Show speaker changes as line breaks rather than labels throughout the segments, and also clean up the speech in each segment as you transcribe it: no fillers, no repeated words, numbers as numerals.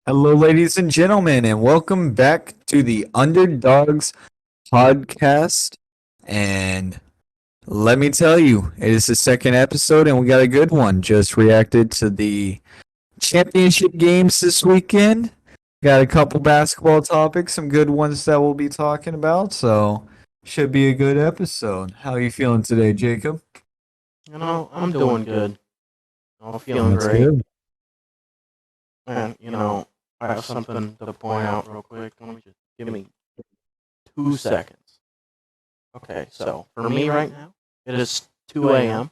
Hello, ladies and gentlemen, and welcome back to the Underdogs podcast. And let me tell you, it is the second episode, and we got a good one. Just reacted to the championship games this weekend. Got a couple basketball topics, some good ones that we'll be talking about. So, should be a good episode. How are you feeling today, Jacob?
I'm doing good. I'm feeling
That's
great.
good.
And, I have something to point out real quick. Let me just give me 2 seconds. Okay, so for me right now, it is 2 a.m.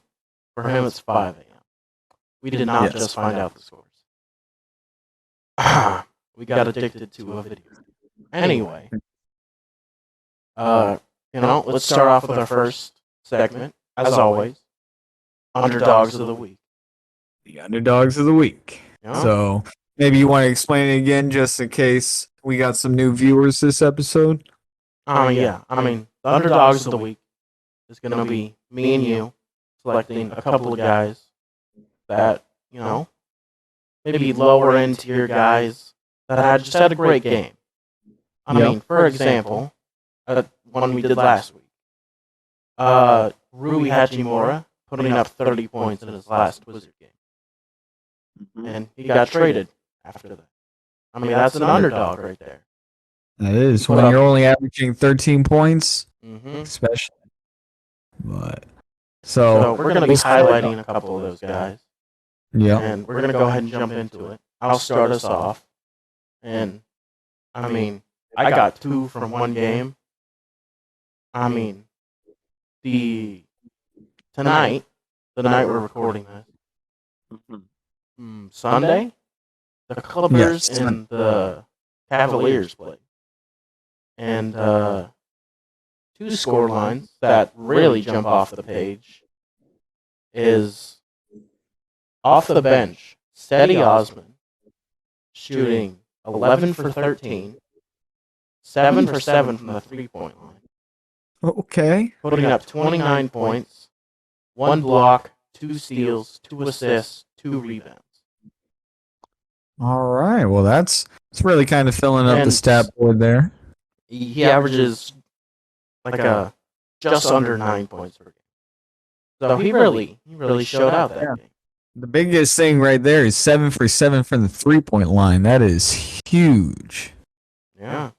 For him, it's 5 a.m. We did not
Yes.
just find out the scores. We got addicted to a video. Anyway, let's start off with our first segment, as always, Underdogs of the Week.
The Underdogs of the Week.
Yeah?
So, maybe you want to explain it again just in case we got some new viewers this episode?
The Underdogs of the Week is going to be me and you selecting a couple of guys that, maybe lower end tier guys that had a great game. For example, one we did last week. Rui Hachimura putting up 30 points in his last Wizard game. And he got traded after that. That's an underdog right there.
That is when you're only averaging 13 points,
Mm-hmm.
especially. But
So we're going to be highlighting a couple of those guys.
yeah,
And we're going to go ahead and jump into it. I'll start us off. And, I got two from one game. Tonight, the night we're recording this, Sunday, the Clippers and the Cavaliers played. And two score lines that really jump off the page is off the bench, Steady Osman shooting 11 for 13, 7 for 7 from the three-point line,
okay.
putting up 29 points, 1 block, 2 steals, 2 assists, 2 rebounds.
All right. Well, that's really kind of filling up the
And
stat board there.
He averages just under 9 points per game. So he really showed out that game.
The biggest thing right there is 7 for 7 from the 3-point line. That is huge.
Yeah.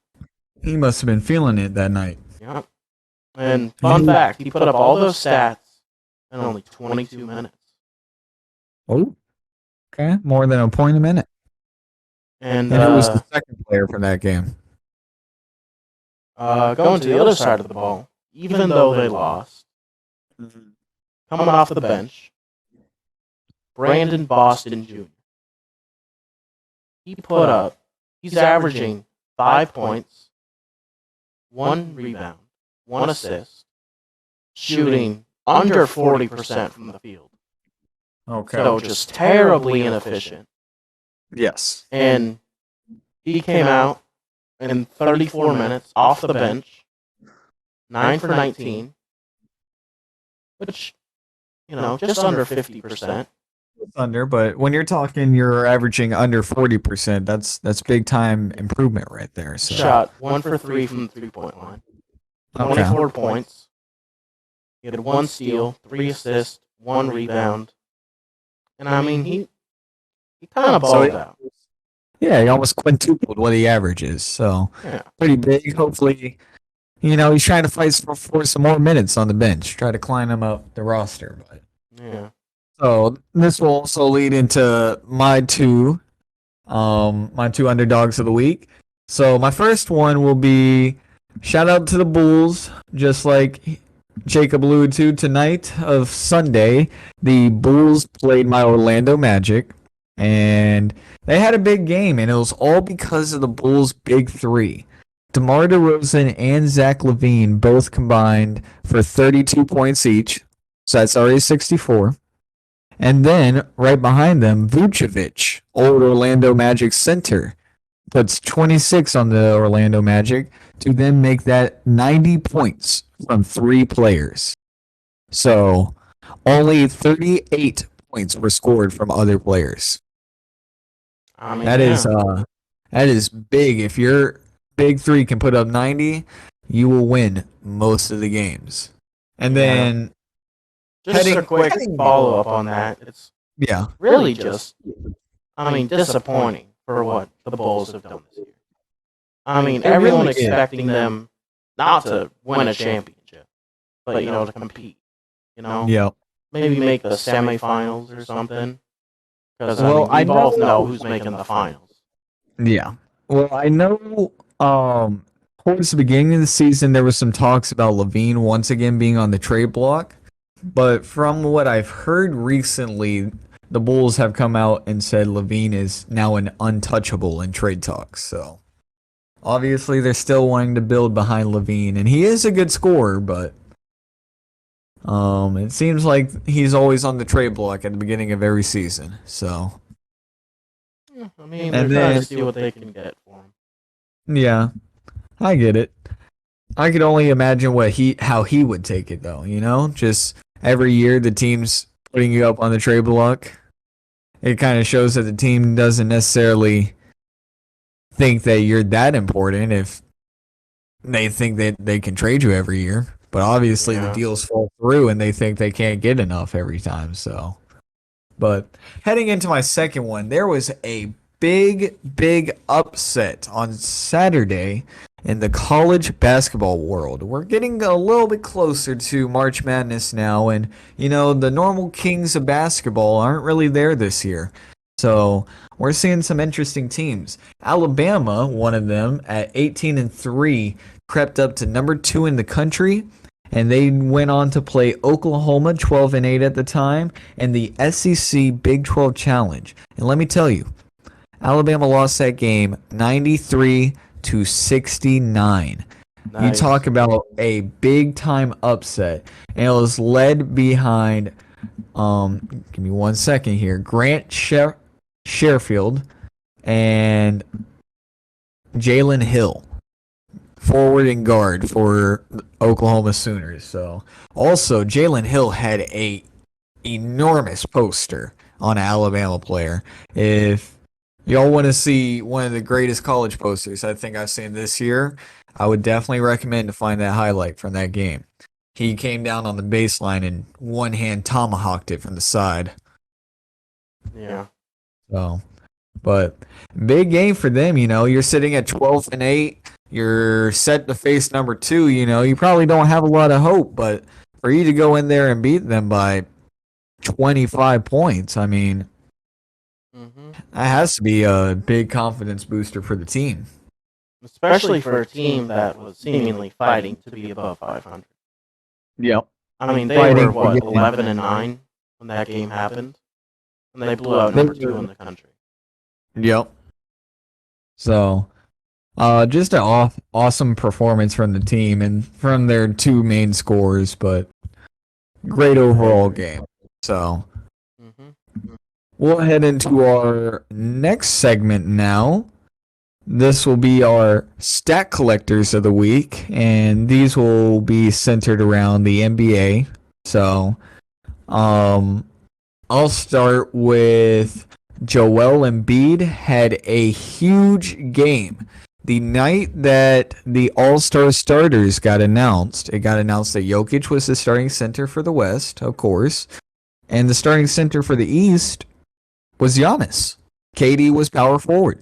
He must have been feeling it that night.
Yeah. And fun fact, he put up all those stats in only 22 minutes.
Oh, okay. More than a point a minute.
And
who was the second player for that game?
Going to the other side of the ball, even though they lost, coming off the bench, Brandon Boston Jr. He's averaging 5 points, 1 rebound, 1 assist, shooting under 40% from the field.
Okay.
So just terribly inefficient.
Yes.
And he came out in 34 minutes off the bench, 9 for 19, which, just under 50%.
Under, but when you're talking you're averaging under 40%, that's big time improvement right there. So.
Shot 1 for 3 from the 3-point line, 24 points. He had 1 steal, 3 assists, 1 rebound, and he kind of balled out.
Yeah, he almost quintupled what he averages, so pretty big. Hopefully, he's trying to fight for some more minutes on the bench, try to climb him up the roster. But
yeah.
So this will also lead into my two underdogs of the week. So my first one will be shout out to the Bulls, just like Jacob alluded to tonight of Sunday. The Bulls played my Orlando Magic, and they had a big game, and it was all because of the Bulls' big three. DeMar DeRozan and Zach LaVine both combined for 32 points each, so that's already 64. And then, right behind them, Vucevic, old Orlando Magic center, puts 26 on the Orlando Magic to then make that 90 points from 3 players. So, only 38 points were scored from other players. That is That is big. If your big three can put up 90, you will win most of the games. And
Yeah.
then
Just a quick
heading
follow up on that. It's
yeah.
really just, disappointing for what the Bulls have done this year.
It
Everyone
really is.
expecting them not to win a championship, but to compete.
Yeah.
Maybe make the semifinals or something. Because
Well, I
we both
know.
know who's making the finals.
Yeah. Well, I know towards the beginning of the season there was some talks about Levine once again being on the trade block. But from what I've heard recently, the Bulls have come out and said Levine is now an untouchable in trade talks. So obviously they're still wanting to build behind Levine, and he is a good scorer, but it seems like he's always on the trade block at the beginning of every season. So
They're
and
trying to
then
see what they can get for him.
yeah, I get it. I could only imagine how he would take it though, Just every year the team's putting you up on the trade block. It kind of shows that the team doesn't necessarily think that you're that important if they think that they can trade you every year. But obviously the
Yeah.
deals fall through and they think they can't get enough every time. So, but heading into my second one, there was a big upset on Saturday in the college basketball world. We're getting a little bit closer to March Madness now, and the normal kings of basketball aren't really there this year. So we're seeing some interesting teams. Alabama, one of them, at 18-3, crept up to number 2 in the country, and they went on to play Oklahoma 12-8 at the time and the SEC Big 12 Challenge. And let me tell you, Alabama lost that game 93-69. You
Nice.
talk about a big time upset, and it was led behind. Give me 1 second here. Grant Sherfield and Jalen Hill, forward and guard for Oklahoma Sooners. So also Jalen Hill had a enormous poster on an Alabama player. If y'all want to see one of the greatest college posters I think I've seen this year, I would definitely recommend to find that highlight from that game. He came down on the baseline and one hand tomahawked it from the side.
Yeah.
So, but big game for them. You're sitting at 12-8. You're set to face number 2. You probably don't have a lot of hope, but for you to go in there and beat them by 25 points, I mean, that has to be a big confidence booster for the team.
Especially for a team that was seemingly fighting to be above 500.
Yep.
They
Fighting
were,
to get in.
11-9 when that game happened? And they blew out number 2 in the country.
Yep. So, just an awesome performance from the team and from their 2 main scorers, but great overall game. So, we'll head into our next segment now. This will be our stat collectors of the week, and these will be centered around the NBA. So, I'll start with Joel Embiid had a huge game. The night that the All-Star starters got announced, it got announced that Jokic was the starting center for the West, of course, and the starting center for the East was Giannis. KD was power forward.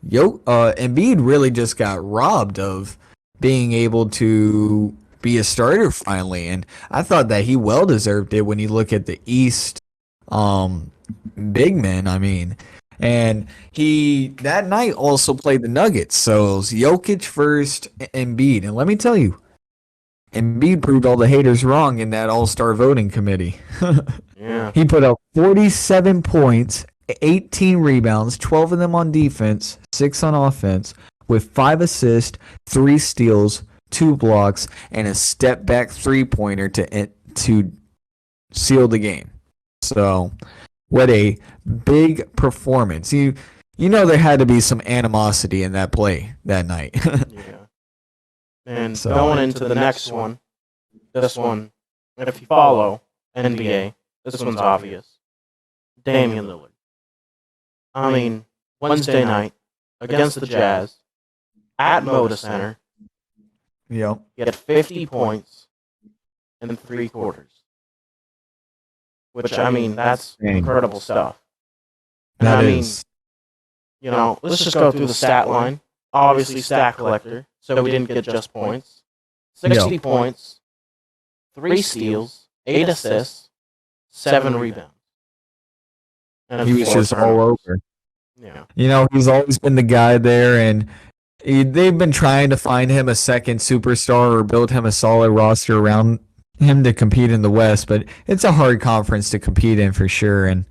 Embiid really just got robbed of being able to be a starter finally, and I thought that he well deserved it when you look at the East big men. I mean, and he that night also played the Nuggets, so it was Jokic first, Embiid, and let me tell you, Embiid proved all the haters wrong in that All-Star voting committee.
Yeah.
He put up 47 points, 18 rebounds, 12 of them on defense, 6 on offense, with 5 assists, 3 steals, 2 blocks, and a step back 3-pointer to seal the game. So, what a big performance. There had to be some animosity in that play that night.
Yeah. And going into the next one, this one, if you follow NBA, this one's obvious. Damian Lillard. Wednesday night, against the Jazz at Moda Center.
Yep.
He had 50 points in 3 quarters. Which, I mean, that's incredible stuff. And
That
I mean,
is.
let's just go through the stat line. Obviously, stat collector, so we didn't get just points. 60 points, 3 steals, 8 assists, 7 rebounds. And
He was just all over.
Yeah.
He's always been the guy there, and they've been trying to find him a second superstar or build him a solid roster around him to compete in the West, but it's a hard conference to compete in for sure. And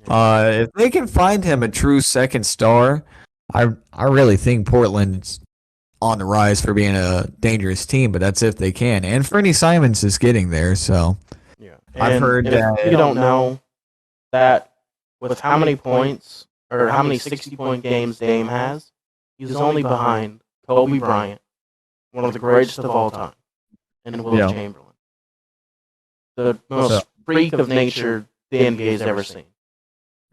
if they can find him a true second star, I really think Portland's on the rise for being a dangerous team, but that's if they can. And Fernie Simons is getting there, so
yeah.
I've heard that.
If you don't know that with how many points or how many 60-point games Dame has, he's only behind Kobe Bryant, one of the greatest of all time, and Will Chamberlain, the most freak of nature the NBA's ever seen.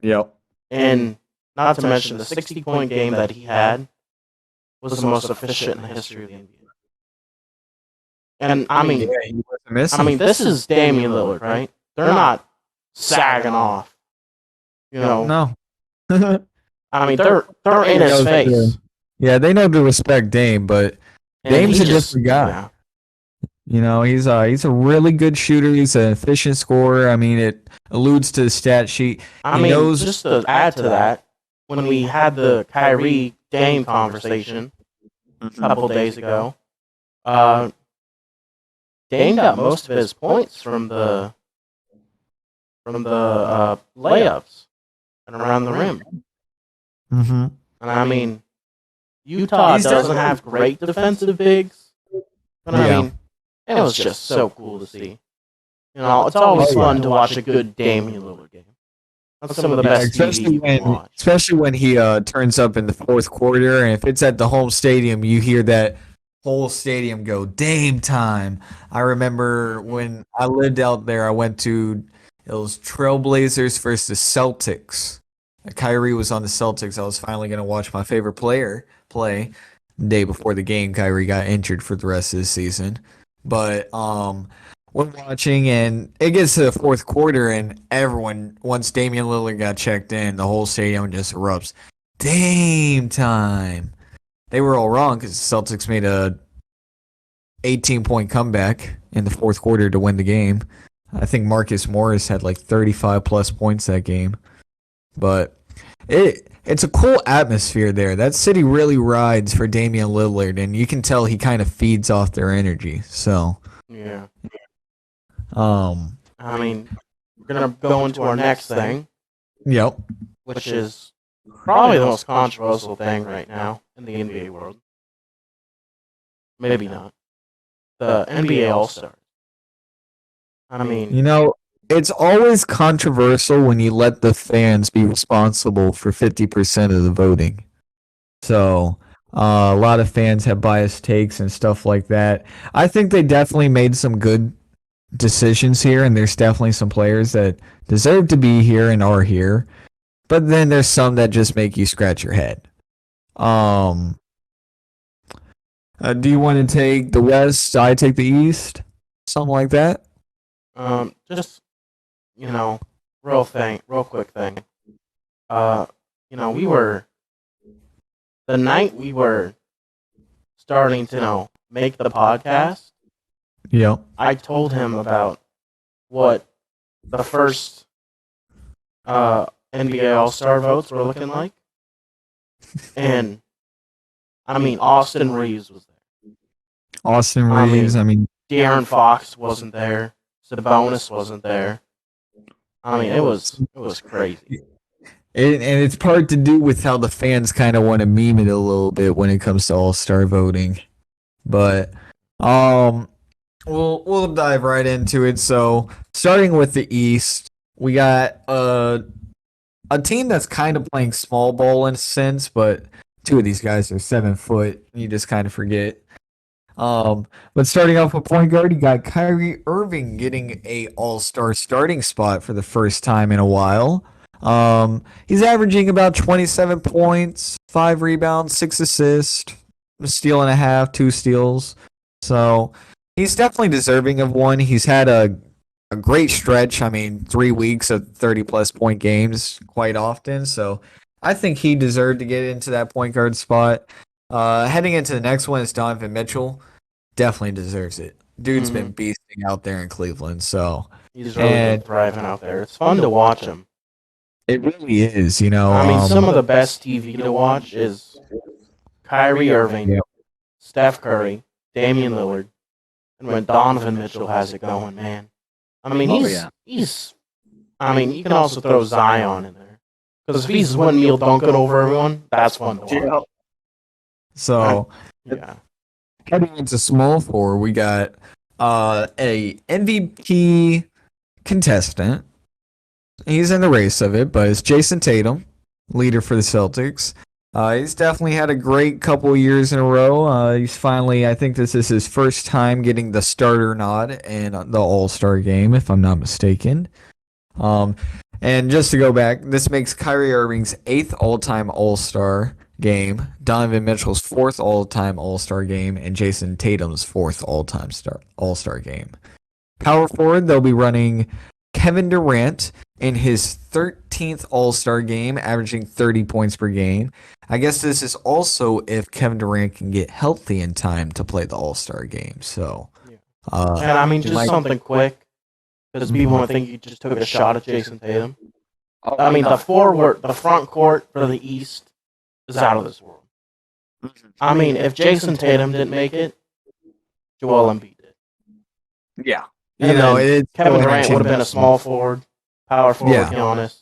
Yep.
And not to mention the 60-point game that he had was the most efficient in the history of the NBA. And I mean, this is Damian Lillard, right? They're not sagging off.
No.
I mean, they're in his face.
Yeah, they know to respect Dame, but Dame's a different guy.
Yeah.
He's a really good shooter. He's an efficient scorer. I mean, it alludes to the stat sheet.
Just to add to that, when we had the Kyrie Dame conversation a couple days ago, Dame got most of his points from the layups and around the rim.
Mm-hmm.
And I mean, Utah doesn't have great defensive bigs, but I mean, it was just so cool to see. It's always fun to watch a good Damian Lillard game. That's some of the best TV you can watch.
Especially when he turns up in the fourth quarter, and if it's at the home stadium, you hear that whole stadium go Dame time. I remember when I lived out there, I went to it was Trailblazers versus the Celtics. Kyrie was on the Celtics. I was finally going to watch my favorite player play. The day before the game, Kyrie got injured for the rest of the season. But we're watching, and it gets to the fourth quarter, and everyone, once Damian Lillard got checked in, the whole stadium just erupts. Dame time. They were all wrong because the Celtics made a 18-point comeback in the fourth quarter to win the game. I think Marcus Morris had like 35-plus points that game. But it's a cool atmosphere there. That city really rides for Damian Lillard, and you can tell he kind of feeds off their energy. So
yeah. I mean, we're gonna go into our next thing.
Yep.
Which is probably the most controversial thing right now in the NBA world. Maybe not. The NBA All-Stars. I mean,
it's always controversial when you let the fans be responsible for 50% of the voting. So a lot of fans have biased takes and stuff like that. I think they definitely made some good decisions here, and there's definitely some players that deserve to be here and are here. But then there's some that just make you scratch your head. Do you want to take the West? I take the East? Something like that?
Just real quick thing. We were the night we were starting to make the podcast.
Yeah.
I told him about what the first NBA All-Star votes were looking like, and I mean Austin Reeves was there.
Austin Reeves.
De'Aaron Fox wasn't there. Sabonis wasn't there. I mean, it was crazy.
And it's part to do with how the fans kind of want to meme it a little bit when it comes to All-Star voting. But we'll dive right into it. So starting with the East, we got a team that's kind of playing small ball in a sense, but two of these guys are 7 foot. You just kind of forget. But starting off with point guard, you got Kyrie Irving getting a All-Star starting spot for the first time in a while. He's averaging about 27 points, 5 rebounds, 6 assists, a steal and a half, 2 steals. So he's definitely deserving of one. He's had a great stretch. I mean, 3 weeks of 30 plus point games quite often. So I think he deserved to get into that point guard spot. Heading into the next one is Donovan Mitchell. Definitely deserves it. Dude's been beasting out there in Cleveland. So
He's really been thriving out there. It's fun to watch him.
it really is, you know.
I mean, some of the best TV to watch is Kyrie Irving,
Yeah.
Steph Curry, Damian Lillard, and when Donovan Mitchell has it going, man. I mean, he's. I mean, you can also throw Zion in there because if he's one meal dunking over everyone, that's fun to watch.
So
Yeah.
heading into small forward, we got a MVP contestant. He's in the race of it, but it's Jason Tatum, leader for the Celtics. He's definitely had a great couple of years in a row. He's finally, I think this is his first time getting the starter nod in the All-Star game, if I'm not mistaken. And just to go back, this makes Kyrie Irving's 8th all-time All-Star game, Donovan Mitchell's 4th all-time All-Star game, and Jason Tatum's 4th all-time All-Star game. Power forward, they'll be running Kevin Durant in his 13th All-Star game, averaging 30 points per game. I guess this is also if Kevin Durant can get healthy in time to play the All-Star game. So,
and I mean, just something quick, because people might think you just took a shot at Jason Tatum. I mean, the front court for the East is out of this world. I mean, if Jason Tatum didn't make it, Joel Embiid did.
Yeah.
And Kevin Durant would have been a small forward, power forward, Giannis.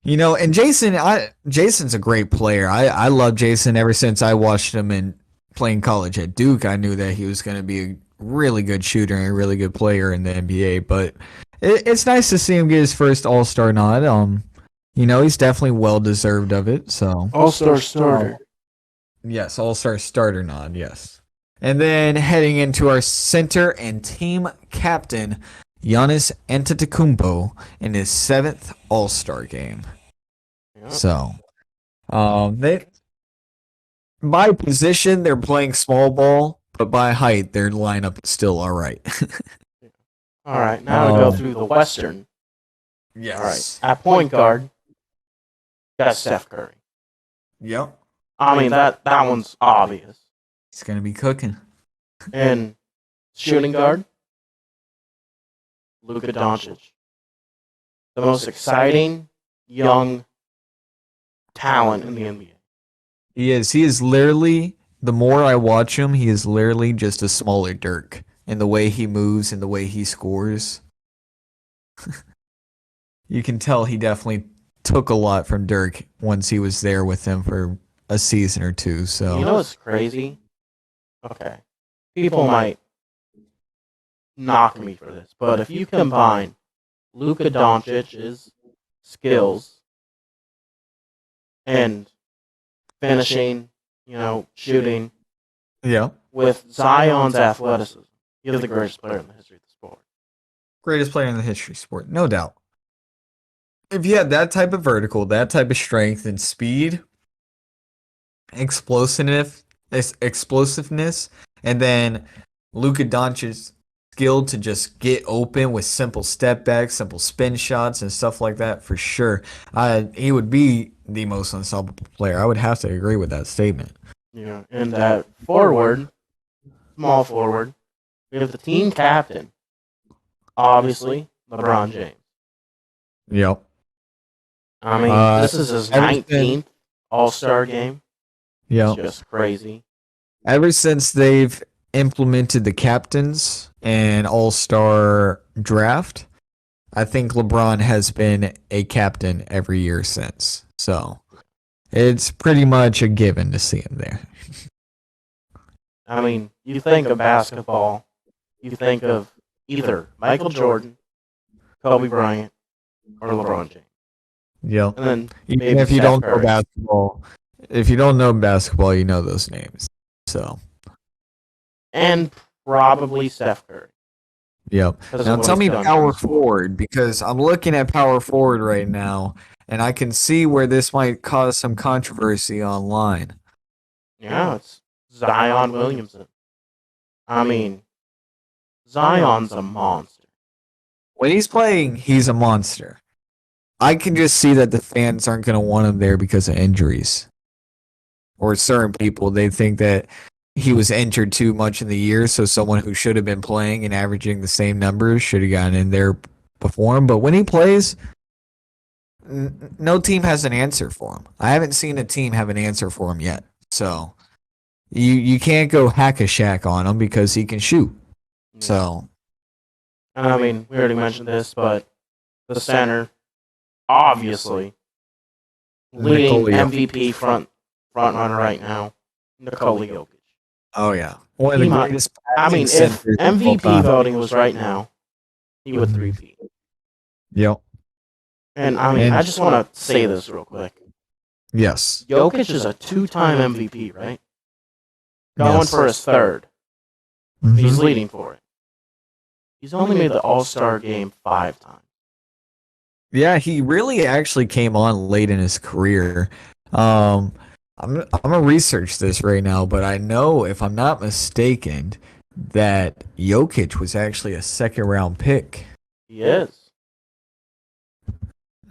You know, and Jason's a great player. I love Jason ever since I watched him in playing college at Duke. I knew that he was going to be a really good shooter and a really good player in the NBA. But it's nice to see him get his first All-Star nod. You know, he's definitely well deserved of it. So
All-Star starter.
Yes, All-Star starter nod. Yes. And then heading into our center and team captain, Giannis Antetokounmpo in his 7th All-Star game. Yep. So, they by position they're playing small ball, but by height their lineup is still all right.
All right, now to go through the Western.
Yes.
All right, at point guard, got Steph Curry.
Yep.
I mean that one's obvious.
He's gonna be cooking.
And shooting guard, Luka Doncic. The most exciting young talent in the NBA.
He is. He is literally, the more I watch him, he is literally just a smaller Dirk in the way he moves and the way he scores. You can tell he definitely took a lot from Dirk once he was there with him for a season or two. So
you know what's crazy? Okay. People might knock me for this, but if you combine Luka Doncic's skills and finishing, shooting, with Zion's athleticism, you're the greatest player in the history of the sport.
Greatest player in the history of sport, no doubt. If you have that type of vertical, that type of strength and speed, explosiveness, and then Luka Doncic's skill to just get open with simple step backs, simple spin shots, and stuff like that, for sure. He would be the most unstoppable player. I would have to agree with that statement.
Yeah, and that forward, small forward, we have the team captain, obviously, LeBron James.
Yep.
I mean, this is his 19th All-Star game.
Yeah.
It's just crazy.
Ever since they've implemented the captains and All-Star draft, I think LeBron has been a captain every year since. So it's pretty much a given to see him there.
I mean, you think of basketball, you think of either Michael Jordan, Kobe Bryant, or LeBron James.
Yeah.
And then
even if you don't know basketball, you know those names. So.
And probably Steph Curry.
Yep. Now tell me power forward, because I'm looking at power forward right now, and I can see where this might cause some controversy online.
Yeah, it's Zion Williamson. I mean, Zion's a monster.
When he's playing, he's a monster. I can just see that the fans aren't going to want him there because of injuries. Or certain people, they think that he was injured too much in the year, so someone who should have been playing and averaging the same numbers should have gotten in there before him. But when he plays, no team has an answer for him. I haven't seen a team have an answer for him yet. So you can't go hack a shack on him because he can shoot.
Yeah.
So
And I mean, we already mentioned this, but the center, obviously, leading
Nikola
MVP front runner right now, Nikola Jokic.
Oh yeah, one of the greatest.
I mean, if MVP voting was right now, he would three-peat.
Yep.
And I mean, I just want to say this real quick.
Yes.
Jokic is a two-time MVP, right? Going for his third. Mm-hmm. He's leading for it. He's only made the All-Star game 5 times.
Yeah, he really actually came on late in his career. I'm gonna research this right now, but I know if I'm not mistaken that Jokic was actually a second round pick.
He is.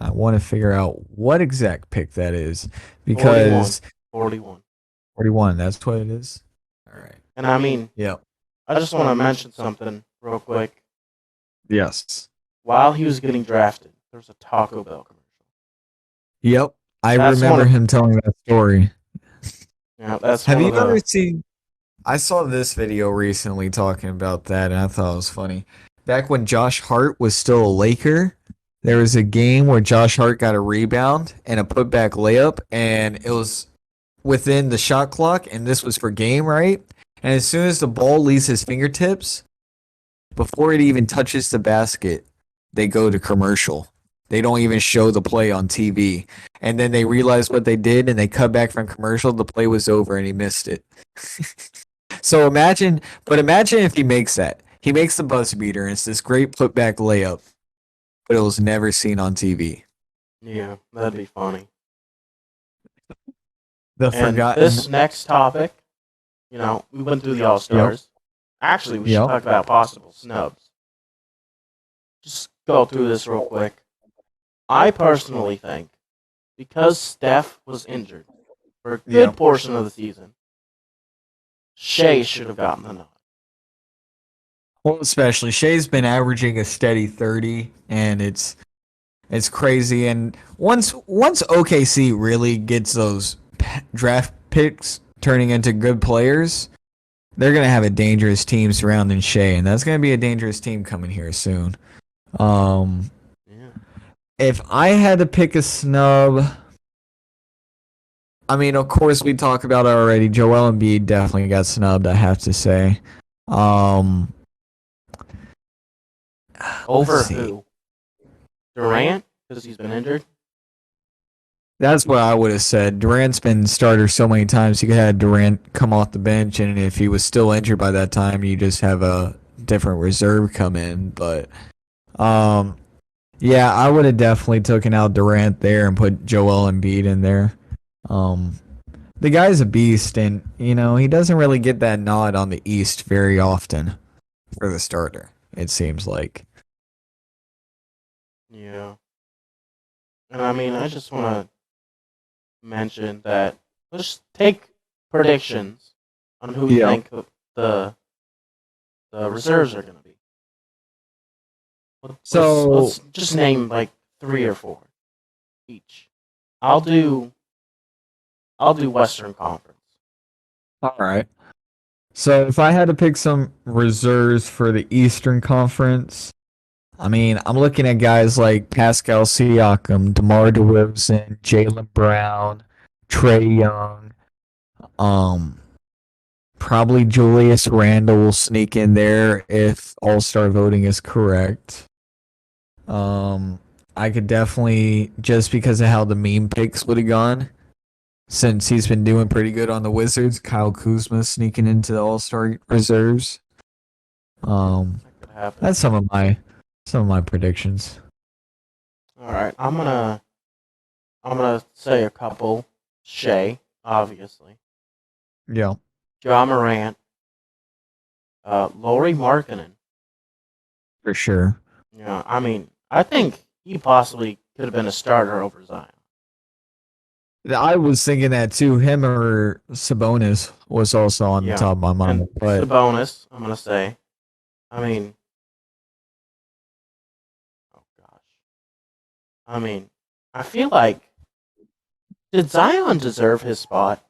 I want to figure out what exact pick that is because
41.
41, that's what it is. All right.
And I mean,
yeah.
I just want to mention something real quick.
Yes.
While he was getting drafted, there was a Taco Bell commercial.
Yep. I remember him telling that story.
Yeah, that's
Have you ever seen? I saw this video recently talking about that, and I thought it was funny. Back when Josh Hart was still a Laker, there was a game where Josh Hart got a rebound and a putback layup, and it was within the shot clock, and this was for game, right? And as soon as the ball leaves his fingertips, before it even touches the basket, they go to commercial. They don't even show the play on TV. And then they realize what they did, and they cut back from commercial. The play was over, and he missed it. So imagine if he makes that. He makes the buzzer beater, and it's this great putback layup, but it was never seen on TV.
Yeah, that'd be funny.
The forgotten.
This next topic, we went through the All-Stars. Yep. Actually, we should talk about possible snubs. Just go through this real quick. I personally think because Steph was injured for a good portion of the season, Shea should have gotten the nod.
Well, especially Shea's been averaging a steady 30, and it's crazy. And once OKC really gets those draft picks turning into good players, they're gonna have a dangerous team surrounding Shea, and that's gonna be a dangerous team coming here soon. If I had to pick a snub, I mean, of course, we talked about it already. Joel Embiid definitely got snubbed, I have to say.
Over who? Durant? Because he's been injured?
That's what I would have said. Durant's been starter so many times. You could have Durant come off the bench, and if he was still injured by that time, you just have a different reserve come in. But, yeah, I would have definitely taken out Durant there and put Joel Embiid in there. The guy's a beast, and he doesn't really get that nod on the East very often for the starter. It seems like.
Yeah, and I mean, I just want to mention that let's take predictions on who you think the reserves are going to be. Let's just name like 3 or 4 each. I'll do Western Conference.
All right. So if I had to pick some reserves for the Eastern Conference, I mean, I'm looking at guys like Pascal Siakam, DeMar DeRozan, Jaylen Brown, Trae Young, probably Julius Randle will sneak in there if All-Star voting is correct. I could definitely, just because of how the meme picks would have gone, since he's been doing pretty good on the Wizards, Kyle Kuzma sneaking into the All-Star reserves. That's some of my predictions.
All right, I'm gonna I'm gonna say a couple. Shea, obviously.
Yeah,
John Morant. Laurie Markkinen.
for sure.
Yeah, I mean, I think he possibly could have been a starter over Zion.
I was thinking that too. Him or Sabonis was also on the
Yeah,
top of my
and
mind, but
Sabonis. I'm gonna say. I mean, oh gosh. I mean, I feel like did Zion deserve his spot?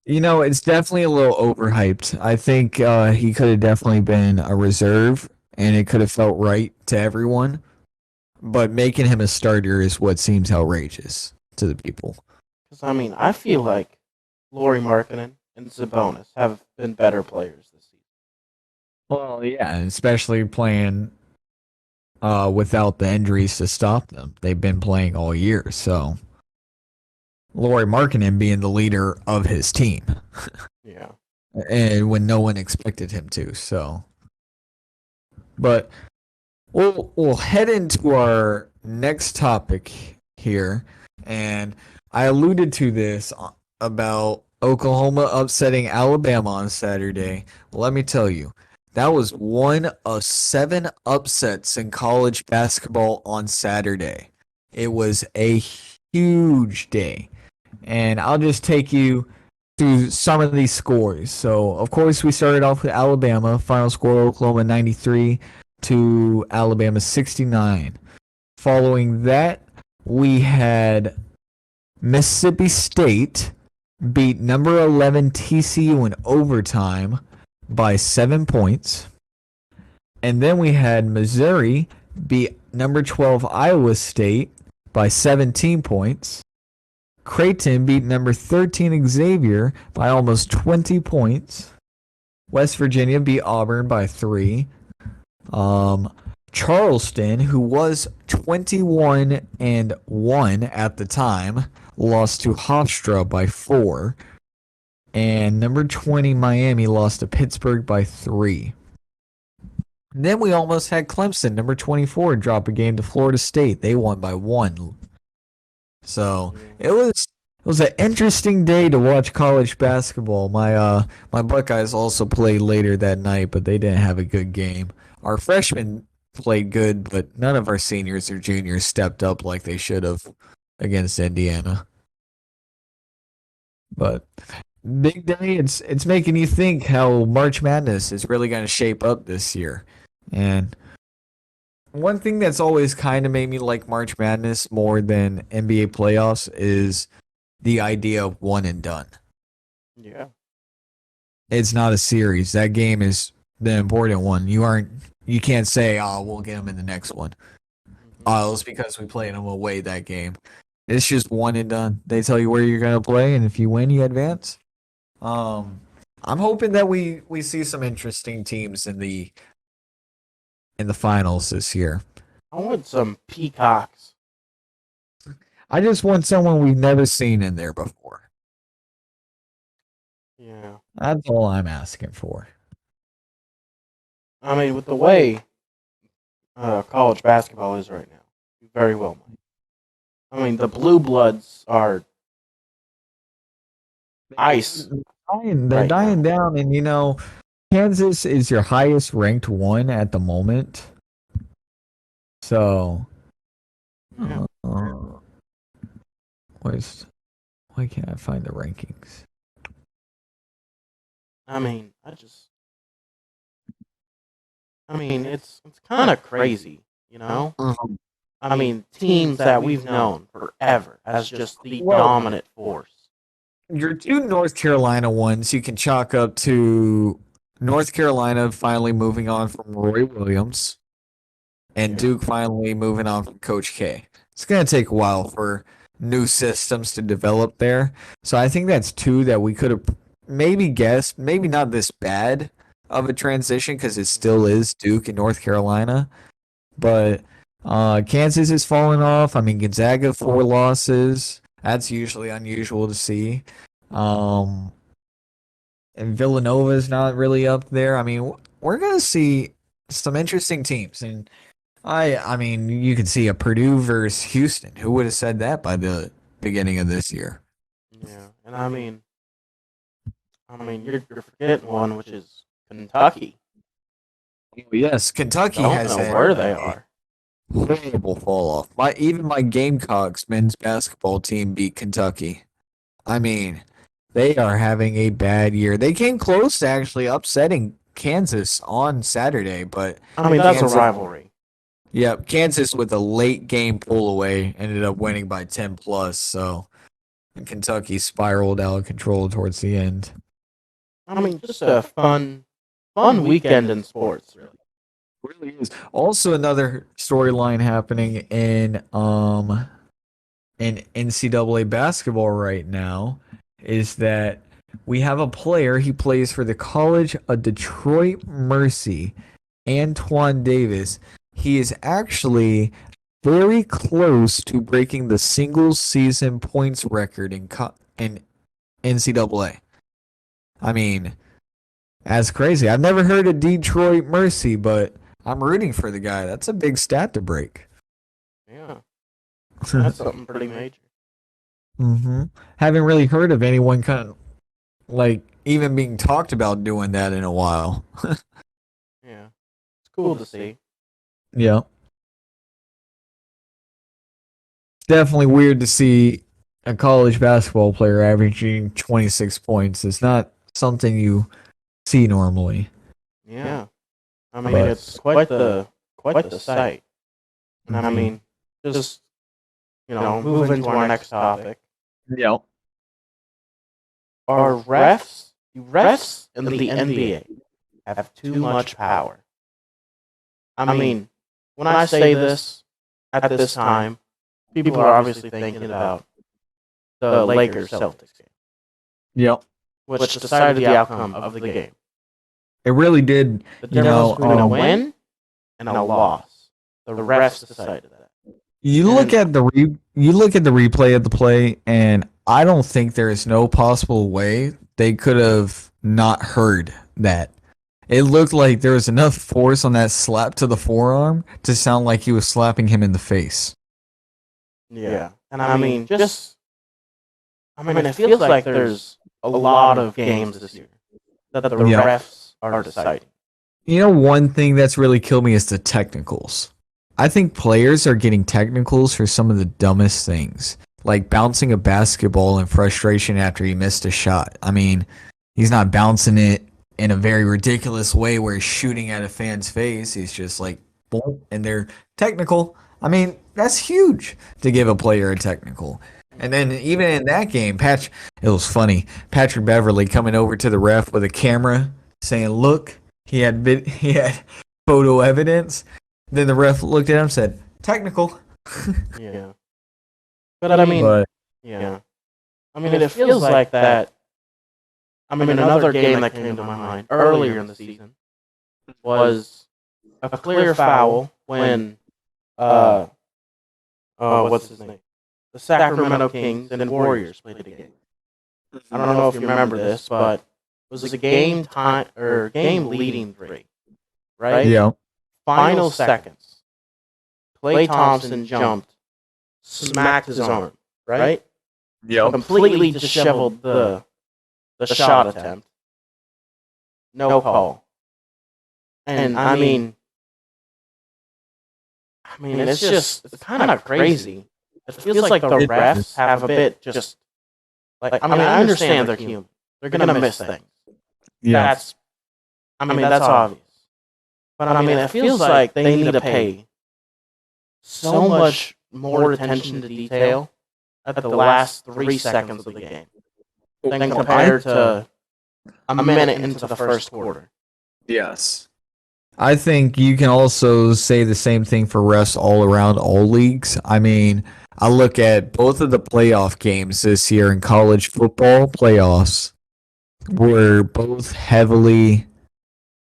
it's definitely a little overhyped. I think he could have definitely been a reserve, and it could have felt right to everyone. But making him a starter is what seems outrageous to the people.
Because I mean, I feel like Laurie Markkinen and Sabonis have been better players this season.
Well, yeah, especially playing without the injuries to stop them. They've been playing all year, so Laurie Markkinen being the leader of his team,
Yeah.
and when no one expected him to. So, but we'll head into our next topic here, and I alluded to this about Oklahoma upsetting Alabama on Saturday. Well, let me tell you, that was one of 7 upsets in college basketball on Saturday. It was a huge day, and I'll just take you through some of these scores. So, of course, we started off with Alabama. Final score Oklahoma 93 to Alabama 69. Following that, we had Mississippi State beat number 11 TCU in overtime by 7 points. And then we had Missouri beat number 12 Iowa State by 17 points. Creighton beat number 13 Xavier by almost 20 points. West Virginia beat Auburn by 3. Um, Charleston, who was 21-1 at the time, lost to Hofstra by 4. And number 20 Miami lost to Pittsburgh by 3. Then we almost had Clemson, number 24, drop a game to Florida State. They won by 1. So it was an interesting day to watch college basketball. My Buckeyes also played later that night, but they didn't have a good game. Our freshmen played good, but none of our seniors or juniors stepped up like they should have against Indiana. But big day. It's making you think how March Madness is really going to shape up this year. And one thing that's always kind of made me like March Madness more than NBA playoffs is the idea of one and done.
Yeah.
It's not a series. That game is the important one. You can't say, "Oh, we'll get them in the next one." Oh, it's because we played them away that game. It's just one and done. They tell you where you're gonna play, and if you win, you advance. Um, I'm hoping that we see some interesting teams in the finals this year.
I want some peacocks.
I just want someone we've never seen in there before.
Yeah.
That's all I'm asking for.
I mean, with the way college basketball is right now, you very well might. I mean, the blue bloods are ice
They're
right
dying
now.
down, and Kansas is your highest ranked one at the moment. So,
Yeah.
uh, where's why can't I find the rankings?
I mean, I mean, it's kind of crazy, you know.
Um,
I mean, teams that we've known forever as just the
well,
dominant force.
your 2 North Carolina ones you can chalk up to North Carolina finally moving on from Roy Williams and
Yeah.
Duke finally moving on from Coach K. It's going to take a while for new systems to develop there. So I think that's 2 that we could have maybe guessed, maybe not this bad of a transition because it still is Duke and North Carolina. But Kansas is falling off. I mean, Gonzaga 4 losses. That's usually unusual to see. Um, and Villanova is not really up there. I mean, we're gonna see some interesting teams, and I mean, you could see a Purdue versus Houston. Who would have said that by the beginning of this year?
Yeah, and you're forgetting one, which is Kentucky.
Yes, Kentucky
Don't
has
know
had
where they are.
horrible fall off. My Gamecocks men's basketball team beat Kentucky. I mean, they are having a bad year. They came close to actually upsetting Kansas on Saturday, but
That's a
Kansas,
rivalry.
yeah, Kansas with a late game pull away ended up winning by 10 plus. So Kentucky spiraled out of control towards the end.
Just a fun weekend in sports, really.
Really is. Also, another storyline happening in NCAA basketball right now is that we have a player. He plays for the College of Detroit Mercy, Antoine Davis. He is actually very close to breaking the single season points record in NCAA. I mean, that's crazy. I've never heard of Detroit Mercy, but I'm rooting for the guy. That's a big stat to break.
Yeah, that's something pretty major.
Haven't really heard of anyone kind of like even being talked about doing that in a while.
Yeah, it's cool to see.
Yeah. Definitely weird to see a college basketball player averaging 26 points. It's not something you see normally.
Yeah,
But
it's quite the sight. And just moving to our next topic.
yeah.
Our refs in the NBA have too much power. When I say this at this time, people are obviously thinking about the Lakers Celtics game,
Yep.
which decided the outcome of the game.
It really did.
The difference between a win and a loss. The refs decided that.
You look at the replay of the play, and I don't think there is no possible way they could have not heard that. It looked like there was enough force on that slap to the forearm to sound like he was slapping him in the face.
Yeah, and it feels like there's a lot of games this year that the refs are deciding.
You know, one thing that's really killed me is the technicals. I think players are getting technicals for some of the dumbest things, like bouncing a basketball in frustration after he missed a shot. I mean, he's not bouncing it in a very ridiculous way where he's shooting at a fan's face. He's just like, boom, and they're technical. I mean, that's huge to give a player a technical. And then even in that game, it was funny. Patrick Beverly coming over to the ref with a camera saying, "Look, he had photo evidence." Then the ref looked at him and said, "Technical."
Yeah. But yeah. It feels like that. Another game that came to my mind earlier in the season was a clear foul when what's his name? The Sacramento Kings and Warriors played a game. I don't know if you remember this, but it was a game leading 3, right?
Yeah.
Final seconds. Klay Thompson jumped, smacked his arm, right?
Yep.
Completely disheveled the shot attempt. No call. And it's kind of crazy. It feels like the refs have a bit just like I understand they're human. They're gonna miss things.
Yeah.
That's obvious. But it feels like they need to pay so much more attention to detail at the last 3 seconds of the game than compared to a minute into the first quarter.
Yes. I think you can also say the same thing for refs all around all leagues. I mean, I look at both of the playoff games this year in college football playoffs were both heavily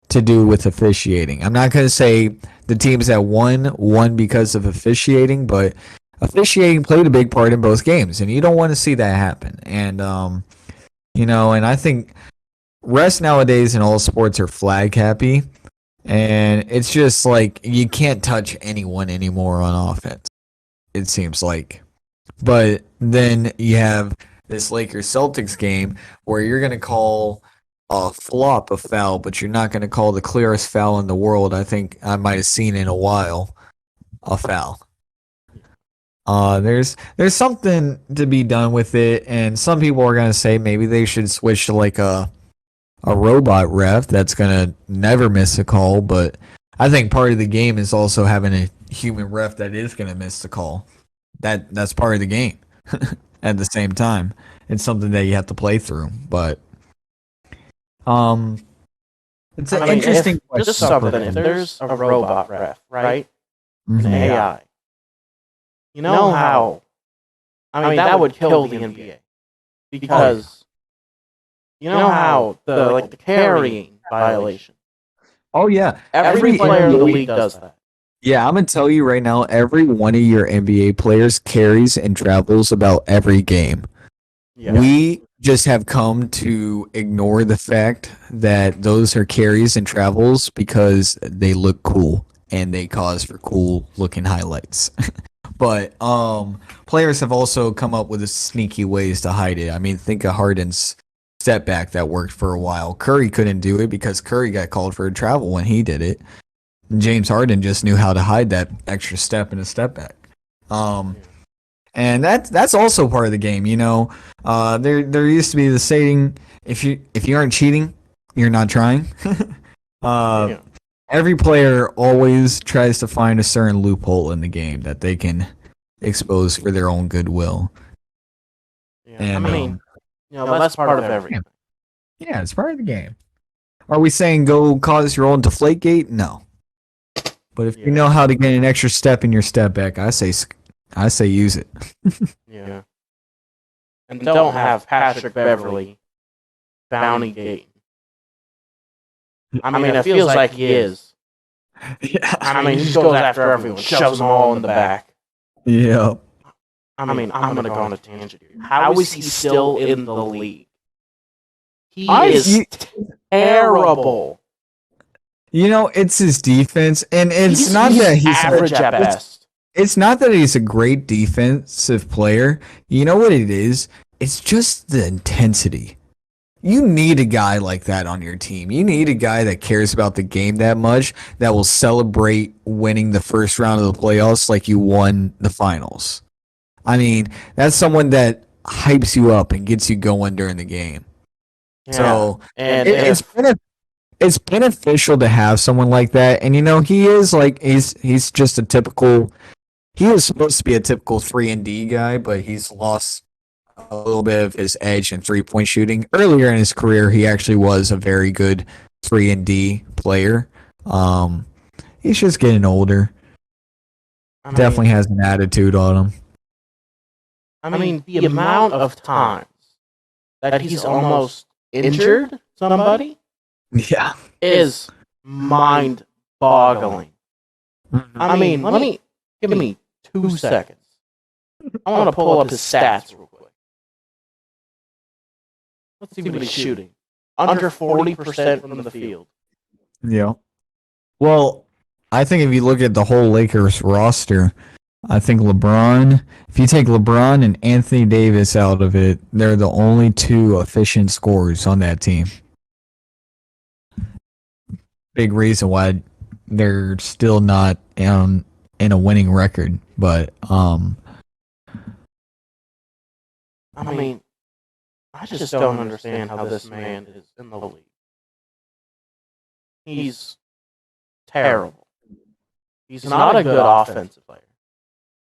to do with officiating. I'm not going to say the teams that won because of officiating, but officiating played a big part in both games, and you don't want to see that happen. And and I think refs nowadays in all sports are flag happy. And it's just like you can't touch anyone anymore on offense, it seems like. But then you have this Lakers Celtics game where you're going to call a flop a foul, but you're not going to call the clearest foul in the world. I think I might have seen in a while a foul. There's something to be done with it, and some people are going to say maybe they should switch to like a robot ref that's going to never miss a call, but I think part of the game is also having a human ref that is going to miss the call. That's part of the game. At the same time, it's something that you have to play through, but um it's an interesting question.
Just something. If there's a robot ref, right? An AI. You know how? I mean, that would kill the NBA because you know how the carrying violation.
Oh yeah,
Every player in the league does that.
Yeah, I'm gonna tell you right now, every one of your NBA players carries and travels about every game.
Yeah.
We just have come to ignore the fact that those are carries and travels because they look cool and they cause for cool looking highlights. But players have also come up with sneaky ways to hide it. I mean, think of Harden's step back that worked for a while. Curry couldn't do it because Curry got called for a travel when he did it. James Harden just knew how to hide that extra step in a step back. And that's also part of the game, you know. There used to be the saying, if you aren't cheating, you're not trying. Every player always tries to find a certain loophole in the game that they can expose for their own goodwill.
Yeah. And, I mean, that's part of everything.
Yeah, it's part of the game. Are we saying go cause your own Deflategate? No. But if you know how to get an extra step in your step back, I say use it.
Yeah. And don't have Patrick Beverly bounty gate. I mean, it feels like he is.
Yeah.
I mean, he just goes after everyone, shoves them all in the back.
Yeah.
I mean, I'm going to go on a tangent here. How is he still in the league? He is terrible.
You know, it's his defense, and it's not that he's
average at best.
It's not that he's a great defensive player. You know what it is? It's just the intensity. You need a guy like that on your team. You need a guy that cares about the game that much, that will celebrate winning the first round of the playoffs like you won the finals. I mean, that's someone that hypes you up and gets you going during the game. Yeah. So it's beneficial to have someone like that. And you know, he is like he's just a typical. He was supposed to be a typical 3-and-D guy, but he's lost a little bit of his edge in 3-point shooting. Earlier in his career, he actually was a very good 3-and-D player. He's just getting older. Definitely has an attitude on him.
I mean, the amount of times that he's almost injured somebody, is mind-boggling. I mean, give me 2 seconds. I want to pull up his stats real quick. Let's see what he's shooting. Under 40% from the field.
Yeah. Well, I think if you look at the whole Lakers roster, I think if you take LeBron and Anthony Davis out of it, they're the only 2 efficient scorers on that team. Big reason why they're still not in a winning record, but
I mean, I just don't understand how this man is in the league. He's terrible. He's not a good offensive player.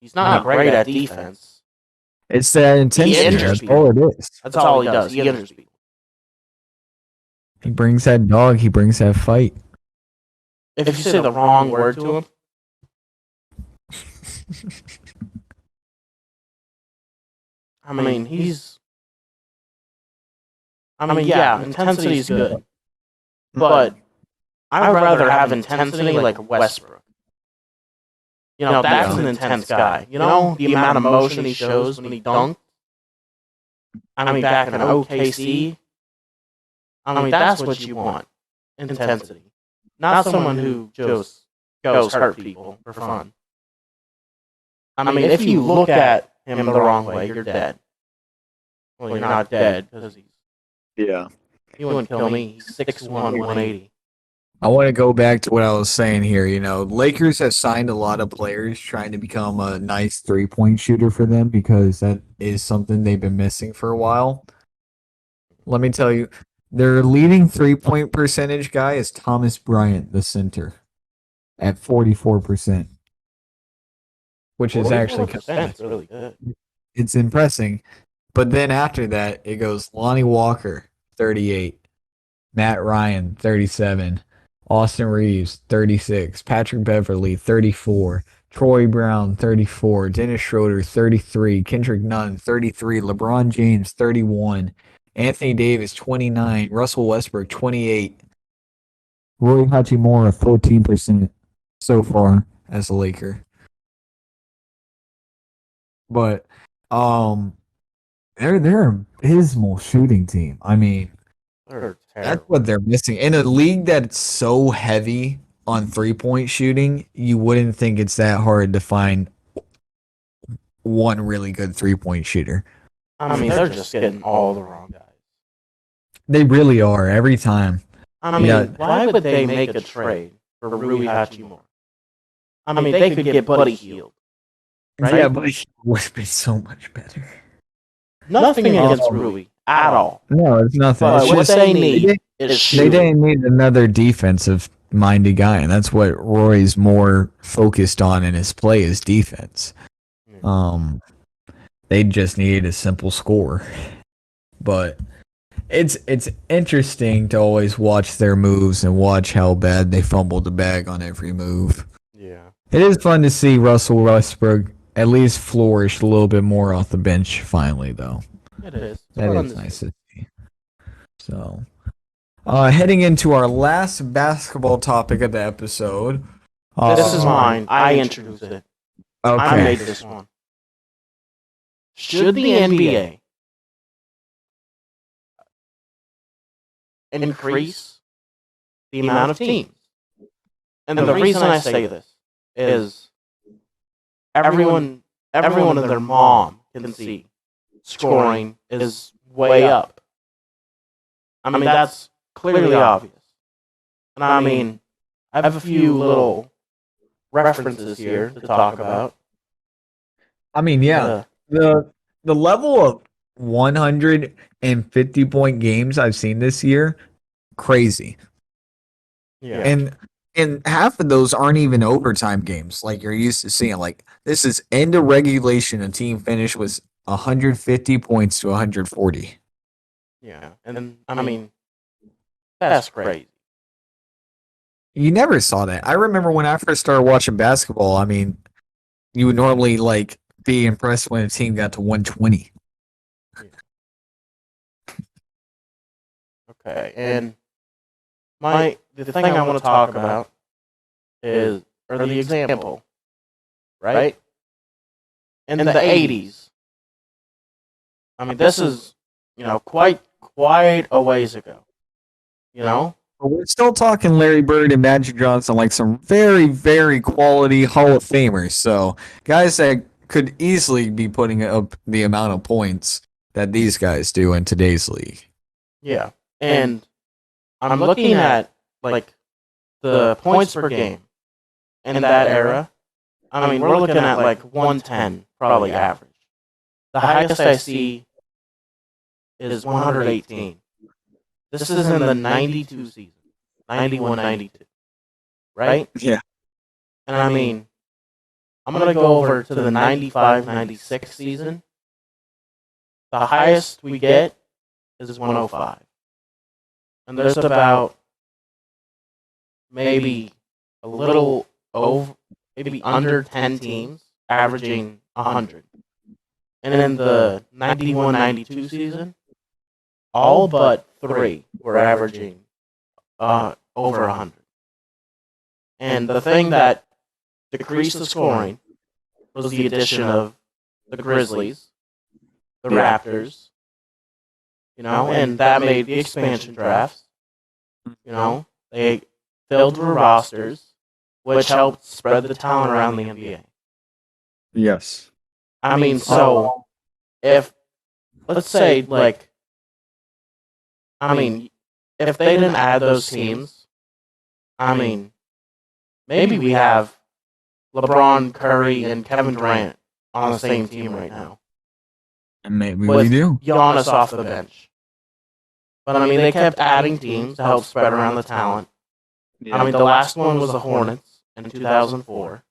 He's not great at defense.
It's that intensity. That's all it is.
That's all he does. He injures people.
He brings that dog. He brings that fight.
If you say the wrong word to him, I mean, intensity is good. But I'd rather have intensity like Westbrook. You know, that's an intense guy. You know, the amount of motion he shows when he dunks. I mean, back in OKC, I mean, that's what you want. Intensity. not someone who just goes hurt people for fun. I mean, if you look at him the wrong way, you're dead. Well, you're not dead because he wouldn't kill me. He's 6'1", 180.
I want to go back to what I was saying here. Lakers have signed a lot of players trying to become a nice 3-point shooter for them because that is something they've been missing for a while. Let me tell you, their leading 3-point percentage guy is Thomas Bryant, the center, at 44%, which is actually
That's really good.
it's impressive. But then after that, it goes Lonnie Walker, 38, Matt Ryan, 37, Austin Reeves, 36, Patrick Beverly, 34, Troy Brown, 34, Dennis Schroeder, 33, Kendrick Nunn, 33, LeBron James, 31, Anthony Davis, 29, Russell Westbrook, 28, Roy Hachimura, 14% so far as a Laker. But they're an abysmal shooting team. I mean, that's what they're missing. In a league that's so heavy on 3-point shooting, you wouldn't think it's that hard to find one really good 3-point shooter.
I mean, they're just getting all the wrong guys.
They really are every time.
I mean, why would they make a trade for Rui Hachimura? I mean, they could get Buddy Hield. Right?
Yeah, Buddy Hield would have been so much better.
Nothing against Rui at all.
No, it's nothing.
But
It's
what
just
they need is shooting.
they didn't need another defensive-minded guy, and that's what Roy's more focused on in his play is defense. They just needed a simple score. But it's interesting to always watch their moves and watch how bad they fumbled the bag on every move.
Yeah.
It is fun to see Russell Westbrook at least flourish a little bit more off the bench finally, though.
It is.
That is nice to see. So, heading into our last basketball topic of the episode.
This is mine. I introduced it.
Okay.
I made this one. Should the NBA increase the amount of teams? And the reason I say this is everyone and their mom can see scoring is way up. I mean, that's clearly obvious. And I mean, I have a few little references here to talk about.
I mean, yeah. The level of 150-point games I've seen this year, crazy.
Yeah.
And half of those aren't even overtime games like you're used to seeing. Like, this is end of regulation. A team finished with 150 points to 140.
Yeah. And I mean, that's crazy.
You never saw that. I remember when I first started watching basketball, I mean, you would normally be impressed when a team got to 120.
Okay. And the thing I want to talk about is the example, right? In the 80s. I mean, this is, quite a ways ago.
But we're still talking Larry Bird and Magic Johnson, like some very, very quality Hall of Famers. So guys that could easily be putting up the amount of points that these guys do in today's league.
Yeah. And I'm looking at the points per game in that era. I mean, we're looking at 110 probably average. The highest I see is 118. This is in the 92 season, 91-92, right?
Yeah.
And I mean, I'm going to go over to the 95-96 season. The highest we get is 105. And there's about maybe a little over, maybe under 10 teams averaging 100. And in the 91-92 season, all but 3 were averaging over 100. And the thing that decreased the scoring was the addition of the Grizzlies, the Raptors, and that made the expansion drafts. They filled with rosters, which helped spread the talent around the NBA.
Yes.
I mean, so if let's say I mean, if they didn't add those teams, I mean, maybe we have LeBron, Curry, and Kevin Durant on the same team right now.
And maybe
With
we do.
Giannis off the bench. But I mean, they kept adding teams to help spread around the talent. I mean, the last one was the Hornets in 2004.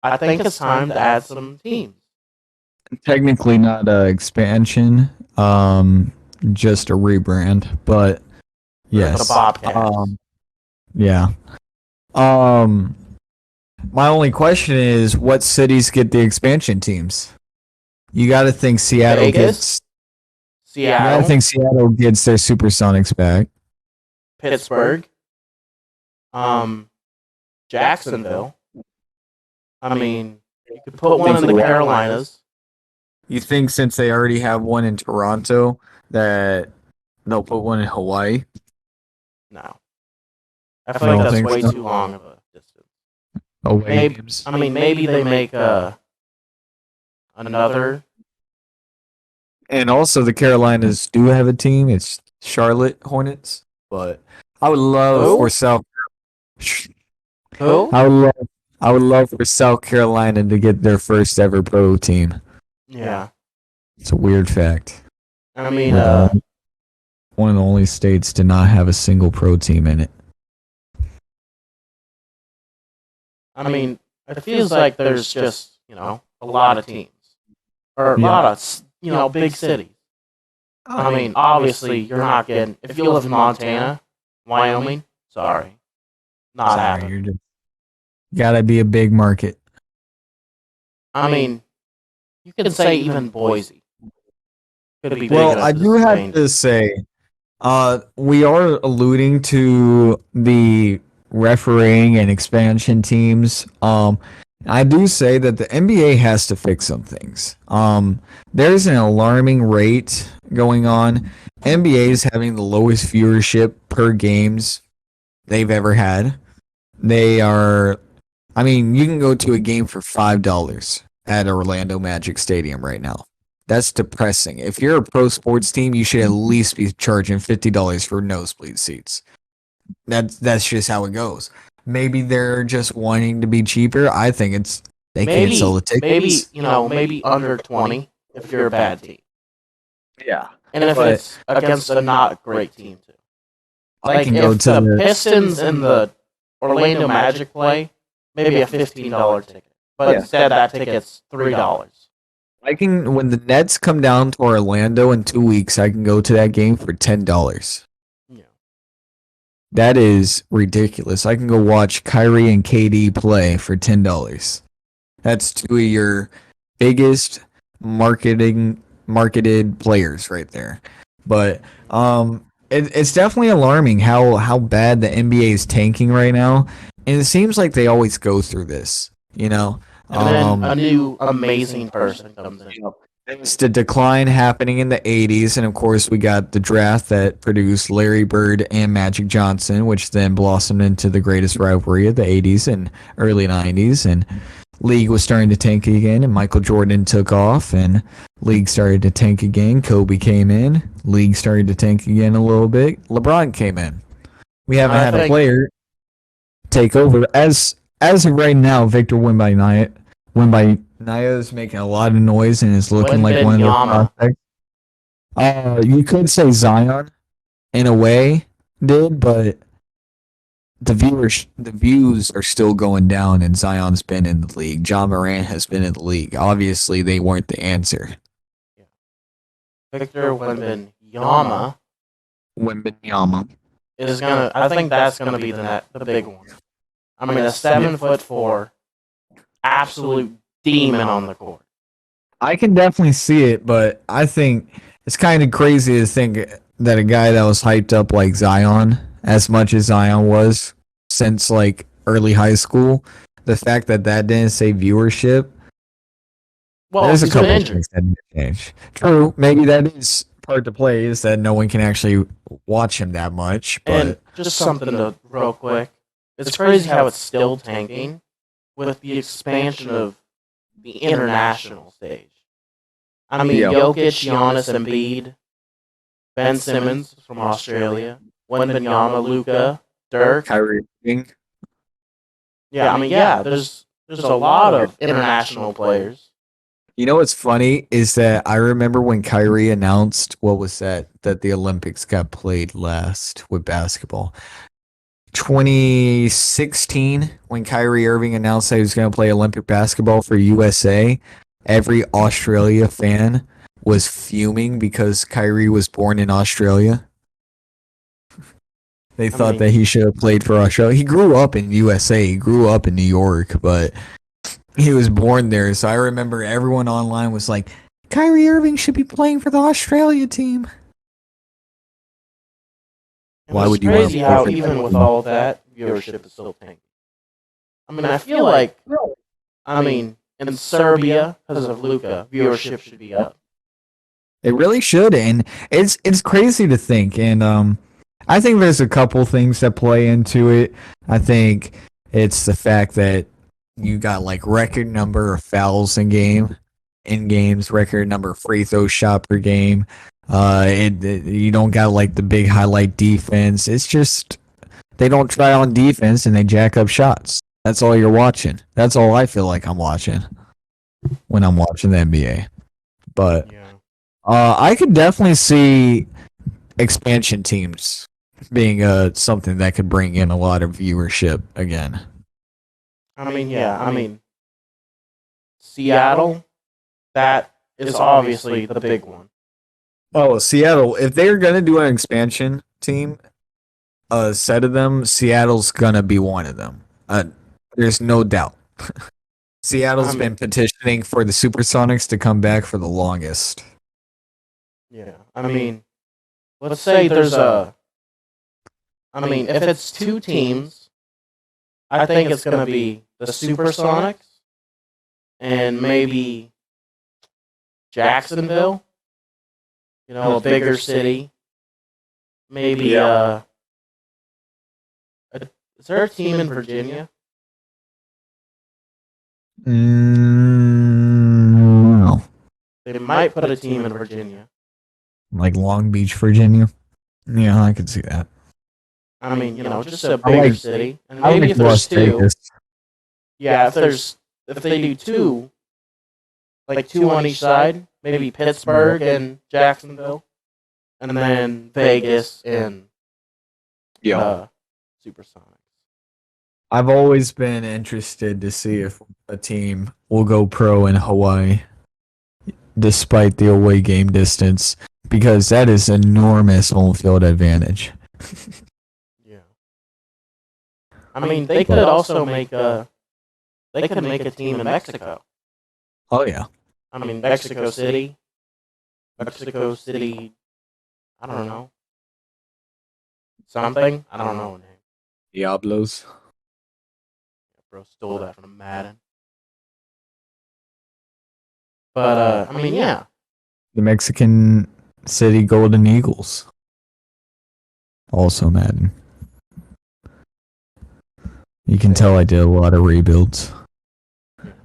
I think it's time to add some teams.
Technically not a expansion, just a rebrand, but yes.
The Bobcats.
Yeah. Um, my only question is, what cities get the expansion teams? You got to think Seattle
Vegas?
gets. You got to think Seattle gets their Supersonics back.
Pittsburgh. Jacksonville. I mean, you could put one in the Carolinas.
You think since they already have one in Toronto that they'll put one in Hawaii?
No. I feel like that's way too long of a distance.
Away games.
I mean, maybe they make another.
And also, the Carolinas do have a team. It's Charlotte Hornets. But I would love for South.
Who?
I would love for South Carolina to get their first ever pro team.
Yeah.
It's a weird fact.
I mean,
one of the only states to not have a single pro team in it.
I mean, it feels like there's just, a lot of teams. Or a lot of, big cities. I mean, obviously, you're not getting... If you live in Montana, Wyoming, sorry. Not happening.
Gotta be a big market.
I mean, you could say even Boise. Could be
well, I do have to say, we are alluding to the refereeing and expansion teams. I do say that the NBA has to fix some things. There's an alarming rate going on. NBA is having the lowest viewership per games they've ever had. They are, I mean, you can go to a game for $5 at Orlando Magic Stadium right now. That's depressing. If you're a pro sports team, you should at least be charging $50 for nosebleed seats. That's just how it goes. Maybe they're just wanting to be cheaper. I think it's they can't sell the tickets.
Maybe under 20 if you're a bad team.
Yeah.
And if it's against a not great team too.
I can go to
the Pistons and the Orlando Magic play, maybe a $15 ticket. But instead that ticket's $3.
When the Nets come down to Orlando in 2 weeks, I can go to that game for $10.
Yeah.
That is ridiculous. I can go watch Kyrie and KD play for $10. That's two of your biggest marketed players right there. But it's definitely alarming how bad the NBA is tanking right now, and it seems like they always go through this.
And then a new amazing person comes in.
It's the decline happening in the 80s, and of course we got the draft that produced Larry Bird and Magic Johnson, which then blossomed into the greatest rivalry of the 80s and early 90s, and league was starting to tank again, and Michael Jordan took off, and league started to tank again. Kobe came in, league started to tank again a little bit. LeBron came in. We haven't had a player take over. As of right now, Victor Wembanyama is making a lot of noise and is looking like one of the prospects. You could say Zion, in a way, did, but the views are still going down, and Zion's been in the league. John Morant has been in the league. Obviously, they weren't the answer.
Victor Wembanyama is gonna. I think that's gonna be the big one. I mean, a 7'4", absolute demon on the court.
I can definitely see it, but I think it's kind of crazy to think that a guy that was hyped up like Zion, as much as Zion was since like early high school, the fact that didn't say viewership.
Well,
there's a couple of things that need to change. True, maybe that is part to play, is that no one can actually watch him that much. But
and just something to real quick. it's crazy how it's still tanking with the expansion of the international stage. I mean, Jokic, Giannis, Embiid, Ben Simmons from Australia, Wembanyama, Luka, Dirk.
Kyrie Irving.
Yeah, I mean, yeah, there's a lot of international players.
You know what's funny is that I remember when Kyrie announced what was that the Olympics got played last with basketball. 2016 when Kyrie Irving announced that he was going to play Olympic basketball for USA, every Australia fan was fuming because Kyrie was born in Australia. They thought that he should have played for Australia. He grew up in USA. He grew up in New York, but he was born there. So I remember everyone online was like, Kyrie Irving should be playing for the Australia team.
Why would you want to? How even with all of that, viewership is still tanking. I mean, I feel like, in Serbia, because of Luka, viewership should be up.
It really should, and it's crazy to think. And I think there's a couple things that play into it. I think it's the fact that you got like record number of fouls in games, record number of free throw shot per game. You don't got like the big highlight defense. It's just they don't try on defense and they jack up shots. That's all you're watching. That's all I feel like I'm watching when I'm watching the NBA. But I could definitely see expansion teams being something that could bring in a lot of viewership again.
Seattle, that is obviously the big one.
Oh, Seattle, if they're going to do an expansion team, a set of them, Seattle's going to be one of them. There's no doubt. Seattle's been petitioning for the Supersonics to come back for the longest.
Yeah, let's say there's if it's two teams, I think it's going to be the Supersonics and maybe Jacksonville, a bigger city. Maybe, is there a team in Virginia?
No.
They might put a team in Virginia.
Like Long Beach, Virginia? Yeah, I could see that.
Just a bigger city. And maybe if there's two. Yeah, if they do two, like two on each side, maybe Pittsburgh and Jacksonville, and then Vegas and Supersonics.
I've always been interested to see if a team will go pro in Hawaii, despite the away game distance, because that is enormous home field advantage.
Yeah. They could also make a team in Mexico.
Oh yeah.
Mexico City, I don't know. Something? I don't know.
Diablos.
Bro stole that from Madden. But, yeah.
The Mexican City Golden Eagles. Also Madden. You can tell I did a lot of rebuilds.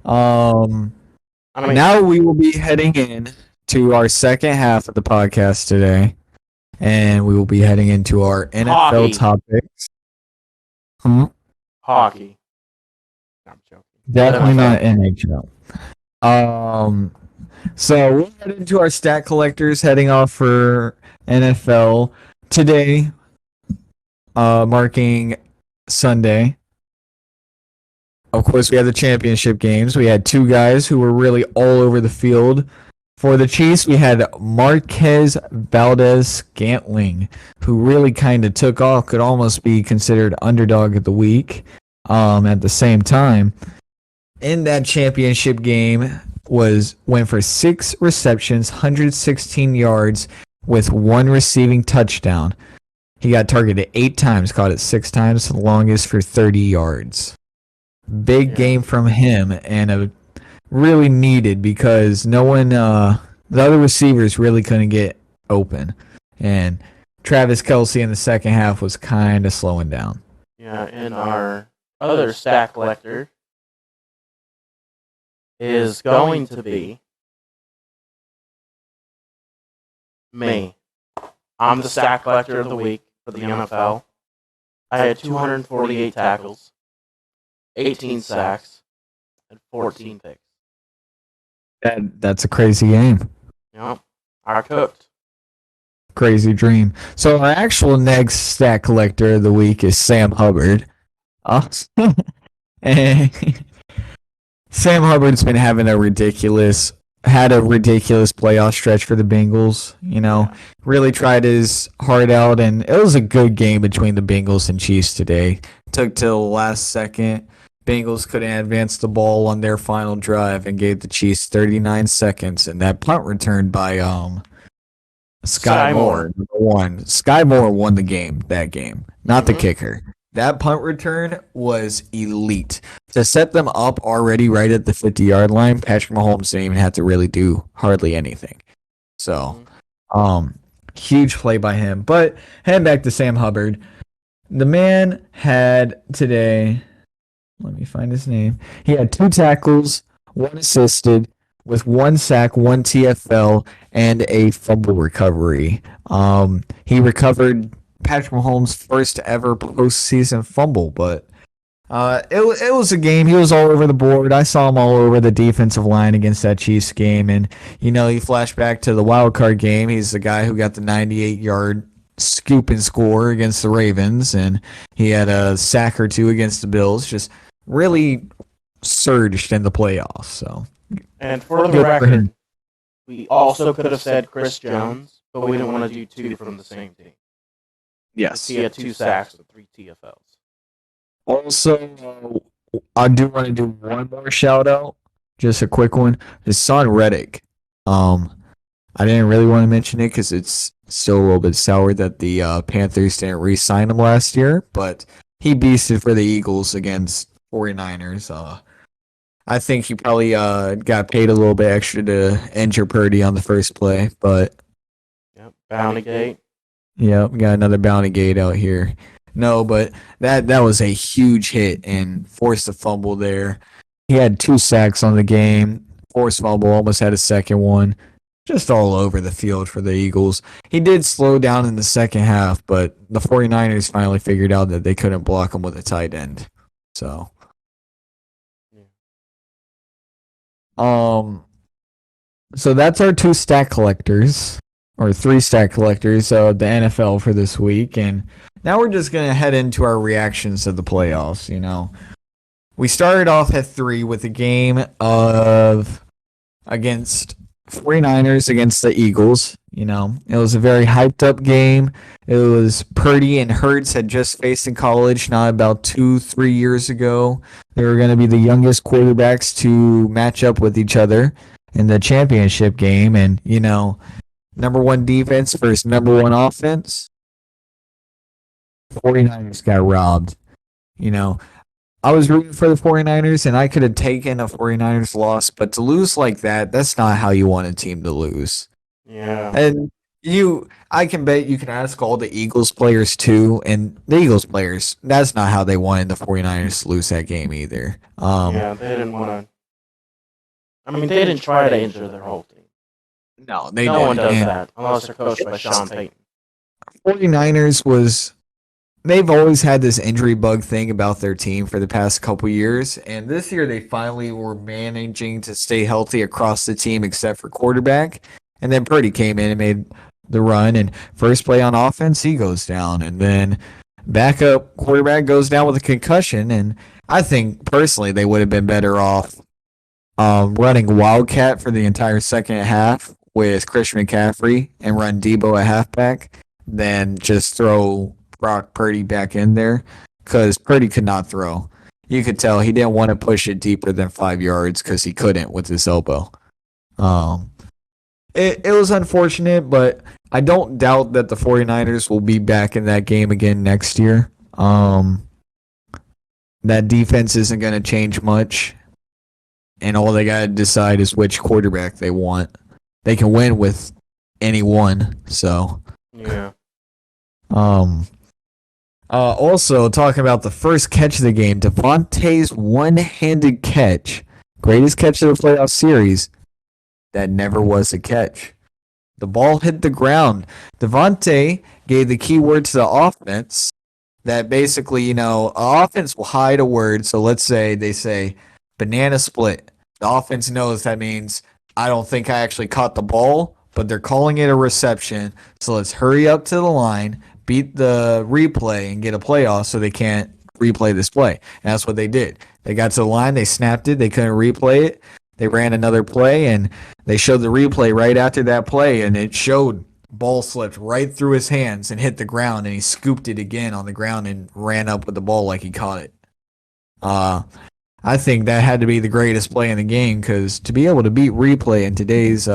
Now we will be heading in to our second half of the podcast today, and we will be heading into our NFL topics.
Hockey. I'm joking.
Definitely not NHL. So we'll head into our stat collectors, heading off for NFL today, marking Sunday. Of course, we had the championship games. We had two guys who were really all over the field. For the Chiefs, we had Marquez Valdez-Scantling, who really kind of took off, could almost be considered underdog of the week. At the same time, in that championship game, went for 6 receptions, 116 yards, with 1 receiving touchdown. He got targeted 8 times, caught it 6 times, the longest for 30 yards. Big game from him, and really needed because no one, the other receivers really couldn't get open. And Travis Kelce in the second half was kind of slowing down.
Yeah, and our other stat collector is going to be me. I'm the stat collector of the week for the NFL. I had 248 tackles, 18 sacks, and 14 picks.
That's a crazy game.
Yep, I cooked.
Crazy dream. So our actual next stat collector of the week is Sam Hubbard. Uh, and Sam Hubbard's been having had a ridiculous playoff stretch for the Bengals.
Yeah.
Really tried his heart out, and it was a good game between the Bengals and Chiefs today. Took till the last second. Bengals couldn't advance the ball on their final drive and gave the Chiefs 39 seconds, and that punt returned by Sky Moore, number one. Sky Moore won the game, that game, not the kicker. That punt return was elite. To set them up already right at the 50-yard line, Patrick Mahomes didn't even have to really do hardly anything. So, huge play by him. But heading back to Sam Hubbard, the man had today, let me find his name. He had 2 tackles, 1 assisted, with 1 sack, 1 TFL, and a fumble recovery. He recovered Patrick Mahomes' first ever postseason fumble, but it was a game. He was all over the board. I saw him all over the defensive line against that Chiefs game, and he flashed back to the wild card game. He's the guy who got the 98-yard scoop and score against the Ravens, and he had a sack or 2 against the Bills. Just really surged in the playoffs. So.
And for the record, we also could have said Chris Jones, but we didn't want to do 2 from the same team.
Yes.
He had 2 sacks and 3 TFLs.
Also, I do want to do one more shout out, just a quick one. His son Reddick. I didn't really want to mention it because it's still a little bit sour that the Panthers didn't re-sign him last year, but he beasted for the Eagles against 49ers. I think he probably got paid a little bit extra to injure Purdy on the first play, but
yep, Bounty Gate.
Yep, we got another Bounty Gate out here. No, but that was a huge hit and forced a fumble there. He had 2 sacks on the game, forced fumble, almost had a second one. Just all over the field for the Eagles. He did slow down in the second half, but the 49ers finally figured out that they couldn't block him with a tight end. So So that's our 2 stat collectors, or 3 stat collectors of the NFL for this week, and now we're just gonna head into our reactions to the playoffs. We started off at 3 with a game of against 49ers against the Eagles. It was a very hyped up game. It was Purdy and Hurts had just faced in college, not about 2-3 years ago. They were going to be the youngest quarterbacks to match up with each other in the championship game. And, number 1 defense versus number 1 offense. 49ers got robbed. I was rooting for the 49ers, and I could have taken a 49ers loss, but to lose like that, that's not how you want a team to lose.
Yeah.
And I can bet you can ask all the Eagles players too, and the Eagles players, that's not how they wanted the 49ers to lose that game either.
Yeah, they didn't want to. I mean, they didn't try to injure their whole team.
No,
no one does that unless they're coached by Sean Payton.
49ers they've always had this injury bug thing about their team for the past couple years, and this year they finally were managing to stay healthy across the team except for quarterback. And then Purdy came in and made the run, and first play on offense, he goes down, and then backup quarterback goes down with a concussion. And I think personally they would have been better off running Wildcat for the entire second half with Christian McCaffrey and run Debo at halfback than just throw Brock Purdy back in there, because Purdy could not throw. You could tell he didn't want to push it deeper than 5 yards because he couldn't with his elbow. It was unfortunate, but I don't doubt that the 49ers will be back in that game again next year. That defense isn't going to change much, and all they got to decide is which quarterback they want. They can win with anyone, so.
Yeah.
Also, talking about the first catch of the game, Devontae's one-handed catch, greatest catch of the playoff series, that never was a catch. The ball hit the ground. Devontae gave the key word to the offense that basically, offense will hide a word. So let's say they say banana split. The offense knows that means I don't think I actually caught the ball, but they're calling it a reception. So let's hurry up to the line, beat the replay, and get a playoff so they can't replay this play. And that's what they did. They got to the line, they snapped it, they couldn't replay it. They ran another play, and they showed the replay right after that play, and it showed ball slipped right through his hands and hit the ground, and he scooped it again on the ground and ran up with the ball like he caught it. I think that had to be the greatest play in the game because to be able to beat replay in today's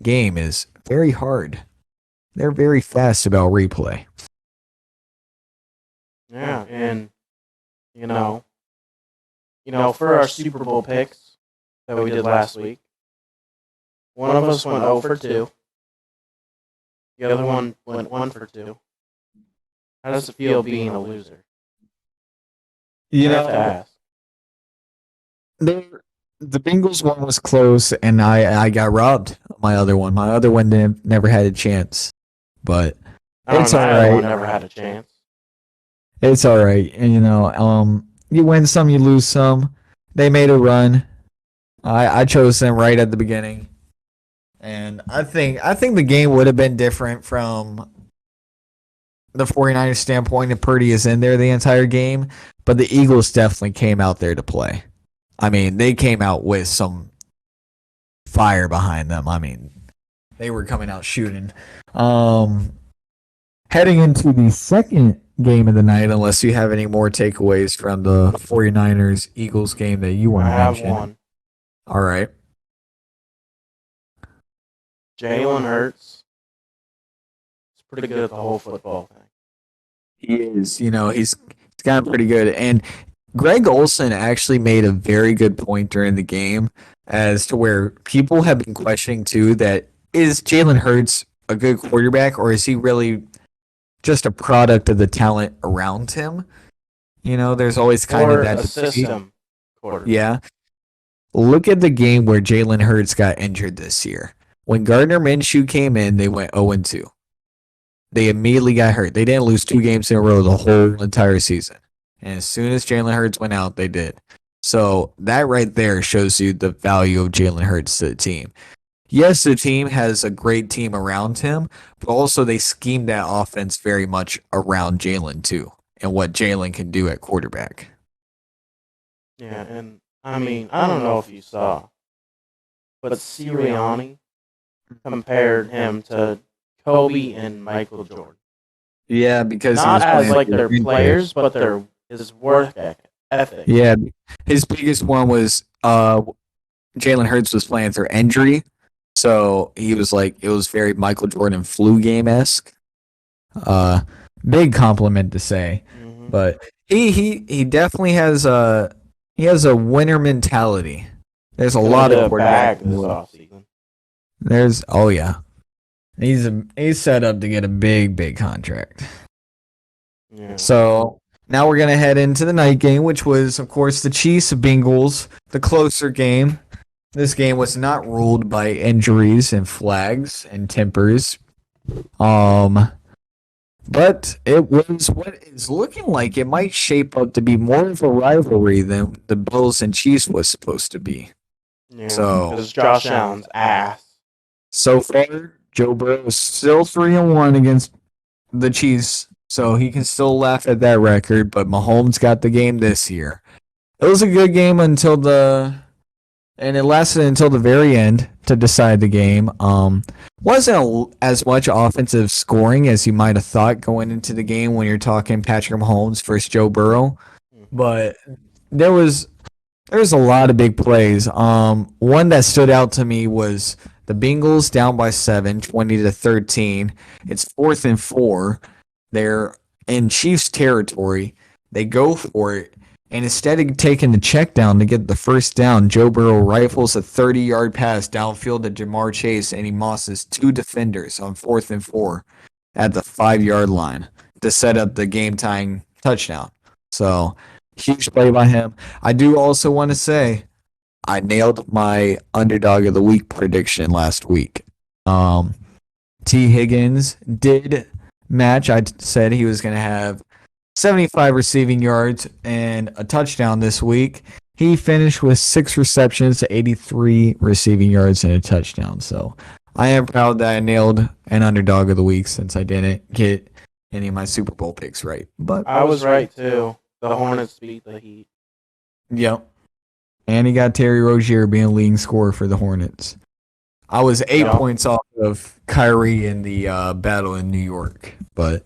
game is very hard. They're very fast about replay.
Yeah, and for our Super Bowl picks that we did last week, one of us went 0 for 2. The other one went 1 for 2. How does it feel being a loser?
You
I have to ask.
The Bengals one was close, and I got robbed. My other one never had a chance, but it's all right.
One never had a chance.
It's all right, and you win some, you lose some. They made a run. I chose them right at the beginning, and I think the game would have been different from the 49ers standpoint if Purdy is in there the entire game, but the Eagles definitely came out there to play. I mean, they came out with some fire behind them. I mean, they were coming out shooting. Heading into the second game of the night, unless you have any more takeaways from the 49ers Eagles game that you want to mention.
I have one.
All right.
Jalen Hurts is pretty good at the whole football thing.
He is. He's gotten pretty good. And Greg Olsen actually made a very good point during the game as to where people have been questioning, too, that is Jalen Hurts a good quarterback or is he really just a product of the talent around him? There's always kind of that
a system quarterback.
Yeah. Look at the game where Jalen Hurts got injured this year. When Gardner Minshew came in, they went 0-2. They immediately got hurt. They didn't lose 2 games in a row the whole entire season. And as soon as Jalen Hurts went out, they did. So that right there shows you the value of Jalen Hurts to the team. Yes, the team has a great team around him, but also they schemed that offense very much around Jalen too, and what Jalen can do at quarterback.
Yeah, and I mean, I don't know if you saw, but Sirianni compared him to Kobe and Michael Jordan.
Yeah, because
not as like their players, but their his work ethic.
Yeah, his biggest one was Jalen Hurts was playing through injury, so he was like it was very Michael Jordan flu game esque. Big compliment to say, but he definitely has a winner mentality. There's a lot of
quarterbacks.
There's he's set up to get a big contract.
Yeah.
So now we're gonna head into the night game, which was of course the Chiefs Bengals, the closer game. This game was not ruled by injuries and flags and tempers. But it was what is looking like it might shape up to be more of a rivalry than the Bills and Chiefs was supposed to be.
Yeah, so because Josh Allen's ass.
So far, Joe Burrow is still 3-1 against the Chiefs, so he can still laugh at that record. But Mahomes got the game this year. It was a good game and it lasted until the very end to decide the game. Wasn't as much offensive scoring as you might have thought going into the game when you're talking Patrick Mahomes versus Joe Burrow, but there was a lot of big plays. One that stood out to me was the Bengals down by 7, 20-13. It's 4th and 4. They're in Chiefs territory. They go for it. And instead of taking the check down to get the first down, Joe Burrow rifles a 30-yard pass downfield to Jamar Chase, and he mosses 2 defenders on 4th and 4 at the 5-yard line to set up the game-tying touchdown. So huge play by him. I do also want to say I nailed my underdog of the week prediction last week. T. Higgins did match. I said he was going to have 75 receiving yards and a touchdown this week. He finished with 6 receptions to 83 receiving yards and a touchdown. So I am proud that I nailed an underdog of the week since I didn't get any of my Super Bowl picks right. But
I was right too. The Hornets beat the Heat.
Yep. And he got Terry Rozier being leading scorer for the Hornets. I was 8 points off of Kyrie in the battle in New York, but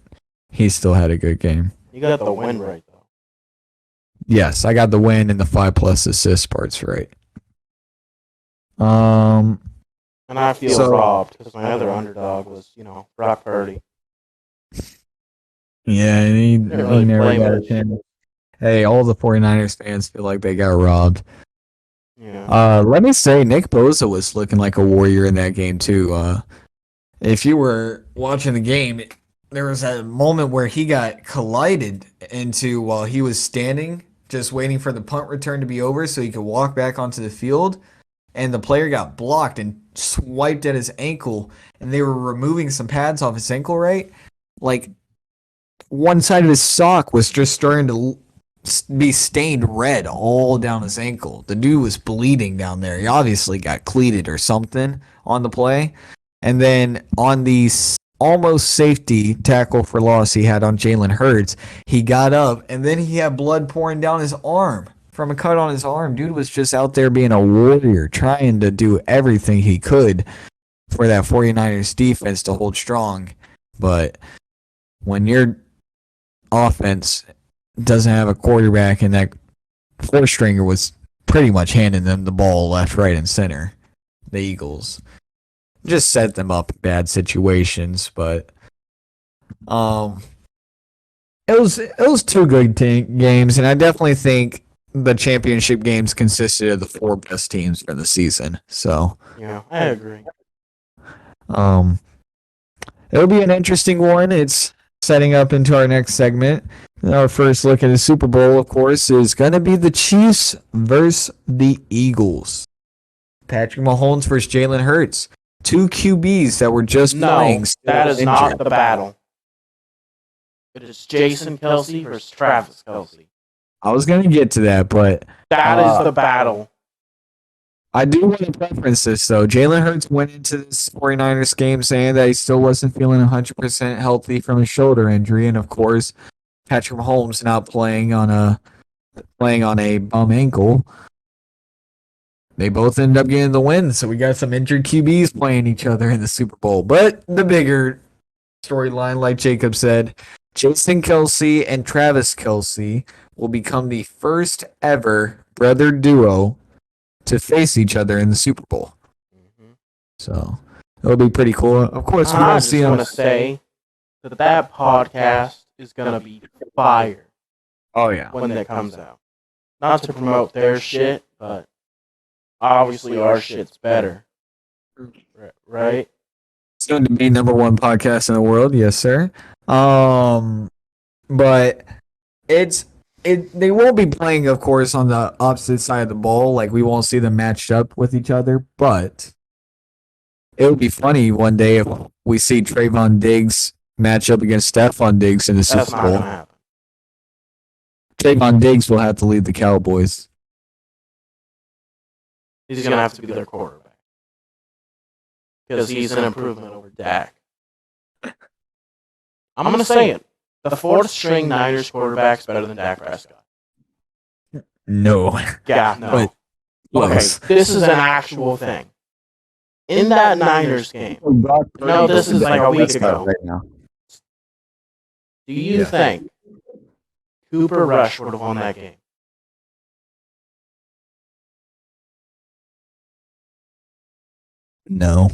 he still had a good game.
You got the win right, though.
Yes, I got the win and the 5+ assist parts right. And
I feel robbed because my other underdog was, Brock Purdy.
Yeah, and he never got a chance. Hey, all the 49ers fans feel like they got robbed.
Yeah.
Let me say, Nick Bosa was looking like a warrior in that game too. If you were watching the game, there was a moment where he got collided into while he was standing, just waiting for the punt return to be over so he could walk back onto the field. And the player got blocked and swiped at his ankle, and they were removing some pads off his ankle, right? Like, one side of his sock was just starting to be stained red all down his ankle. The dude was bleeding down there. He obviously got cleated or something on the play. And then on the almost safety tackle for loss he had on Jalen Hurts, he got up, and then he had blood pouring down his arm from a cut on his arm. Dude was just out there being a warrior, trying to do everything he could for that 49ers defense to hold strong. But when your offense doesn't have a quarterback and that 4-stringer was pretty much handing them the ball left, right, and center, the Eagles just set them up in bad situations. But it was 2 good games, and I definitely think the championship games consisted of the 4 best teams for the season. So
yeah, I agree.
It'll be an interesting one. It's setting up into our next segment. Our first look at the Super Bowl, of course, is going to be the Chiefs versus the Eagles. Patrick Mahomes versus Jalen Hurts. 2 QBs that were just playing.
No, that is not the battle. It is Jason Kelce versus Travis Kelce.
I was going to get to that, but
that is the battle.
I do want to preference this, though. Jalen Hurts went into this 49ers game saying that he still wasn't feeling 100% healthy from his shoulder injury, and of course, Patrick Mahomes not playing on a bum ankle. They both ended up getting the win, so we got some injured QBs playing each other in the Super Bowl. But the bigger storyline, like Jacob said, Jason Kelce and Travis Kelce will become the first ever brother duo to face each other in the Super Bowl. Mm-hmm. So it'll be pretty cool. Of course, we don't see them.
I just want to say that podcast is going to be fire.
Oh, yeah.
When that comes out. Not to promote their shit, but obviously our shit's better. Right?
It's going to be #1 podcast in the world. Yes, sir. But they won't be playing, of course, on the opposite side of the ball. Like, we won't see them matched up with each other. But it would be funny one day if we see Trayvon Diggs match up against Stephon Diggs in the Super Bowl. Not gonna happen. Trayvon Diggs will have to lead the Cowboys.
He's going to have to be their quarterback. Because he's an improvement over Dak. I'm going to say it. The 4th-string Niners quarterback's better than Dak Prescott.
No.
Yeah, no. Okay, this is an actual thing. In that Niners game, no, this is like a week ago. Right now. Do you think Cooper Rush would have won that game?
No.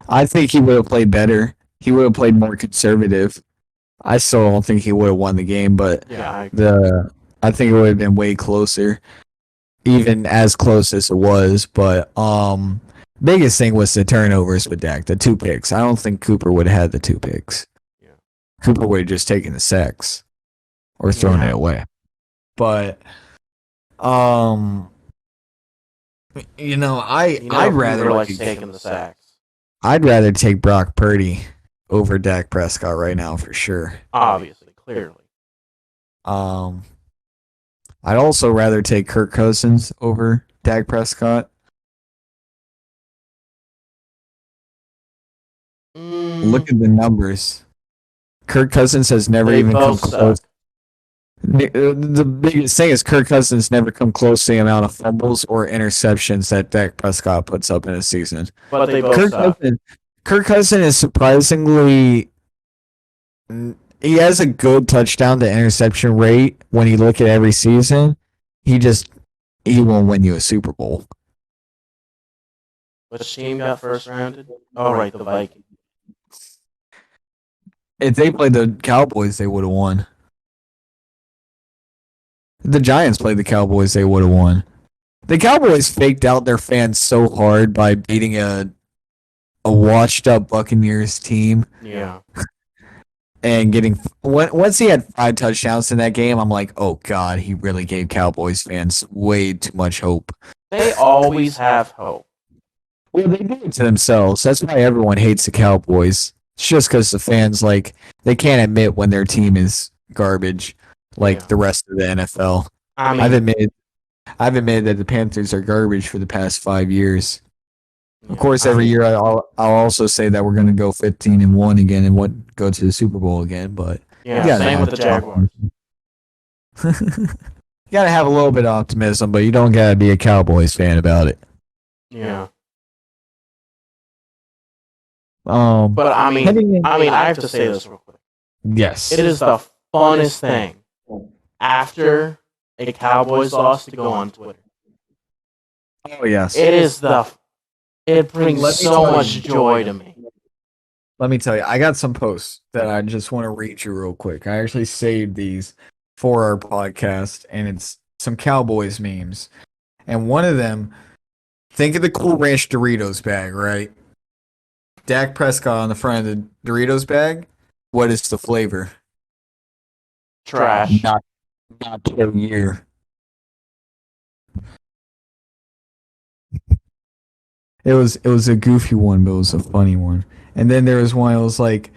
I think he would have played better. He would have played more conservative. I still don't think he would have won the game, but I think it would have been way closer, even as close as it was. But biggest thing was the turnovers with Dak, the 2 picks. I don't think Cooper would have had the 2 picks. Yeah. Cooper would have just taken the sacks or throwing
Yeah.
it away. But um, I'd rather
Hoover likes taking the sacks.
I'd rather take Brock Purdy over Dak Prescott right now for sure.
Obviously, clearly.
Um, I'd also rather take Kirk Cousins over Dak Prescott. Look at the numbers. Kirk Cousins has never
They
even come
both
close.
suck.
The biggest thing is Kirk Cousins never come close to the amount of fumbles or interceptions that Dak Prescott puts up in a season.
But they both
Kirk
suck.
Cousins, Kirk Cousins is surprisingly. He has a good touchdown to interception rate when you look at every season. He won't win you a Super Bowl.
Which team got first rounded? Oh, right, the Vikings.
If they played the Cowboys, they would have won. If the Giants played the Cowboys, they would have won. The Cowboys faked out their fans so hard by beating a washed up Buccaneers team.
Yeah.
And getting once he had 5 touchdowns in that game, I'm like, oh god, he really gave Cowboys fans way too much hope.
They always have hope.
Well, they do it to themselves. That's why everyone hates the Cowboys. It's just because the fans they can't admit when their team is garbage, like the rest of the NFL.
I mean,
I've admitted that the Panthers are garbage for the past 5 years. Of course, every year I'll also say that we're going to go 15-1 again and go to the Super Bowl again. But
same with the Jaguars.
You got to have a little bit of optimism, but you don't got to be a Cowboys fan about it.
Yeah.
But
I mean, I have to say this real quick.
Yes,
it is the funnest thing after a Cowboys loss to go on Twitter.
Oh yes,
it brings so much joy to me.
Let me tell you, I got some posts that I just want to read you real quick. I actually saved these for our podcast, and it's some Cowboys memes. And one of them, think of the Cool Ranch Doritos bag, right? Dak Prescott on the front of the Doritos bag. What is the flavor?
Trash.
Not a year. It was a goofy one, but it was a funny one. And then there was one. It was like,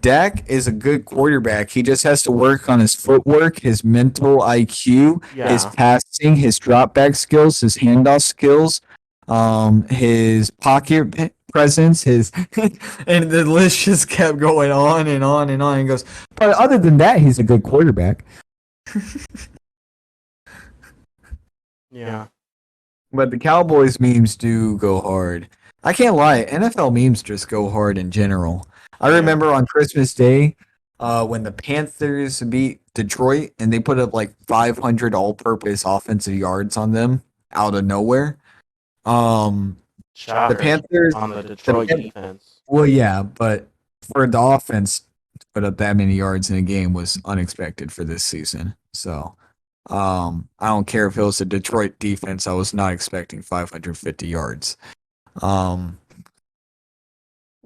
Dak is a good quarterback. He just has to work on his footwork, his mental IQ, his passing, his drop back skills, his handoff skills, his pocket presence, his and the list just kept going on and on and on. And goes, but other than that, he's a good quarterback.
Yeah.
But the Cowboys memes do go hard. I can't lie, NFL memes just go hard in general. I remember on Christmas Day, when the Panthers beat Detroit and they put up like 500 all-purpose offensive yards on them out of nowhere.
Shocker
The Panthers
on the Detroit defense.
Well, yeah, but for the offense to put up that many yards in a game was unexpected for this season. So, I don't care if it was a Detroit defense. I was not expecting 550 yards.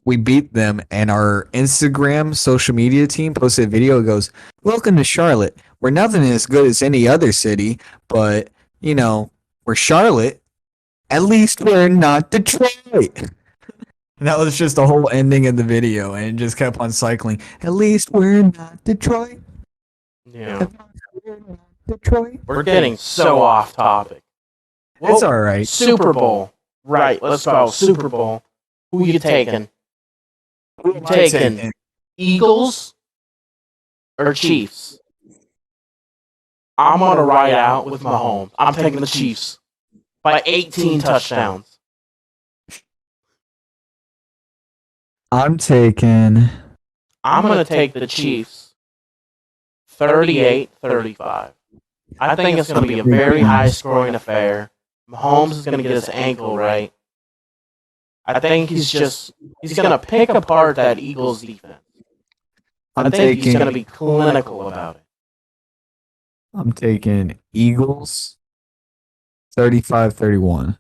We beat them, and our Instagram social media team posted a video that goes, "Welcome to Charlotte. We're nothing as good as any other city, but, we're Charlotte. At least we're not Detroit." And that was just the whole ending of the video, and it just kept on cycling. At least we're not Detroit.
Yeah.
We're not Detroit.
We're getting so off topic.
It's all right.
Super Bowl. Right, let's go. Super Bowl. Who you taking? You taking Eagles or Chiefs? I'm gonna ride out with Mahomes. I'm taking the Chiefs by 18 touchdowns.
I'm
gonna take the Chiefs 38-35. I think it's gonna be a very high scoring affair. Mahomes is gonna get his ankle right. I think he's gonna pick apart that Eagles defense. I think he's gonna be clinical about it.
I'm taking Eagles 35-31.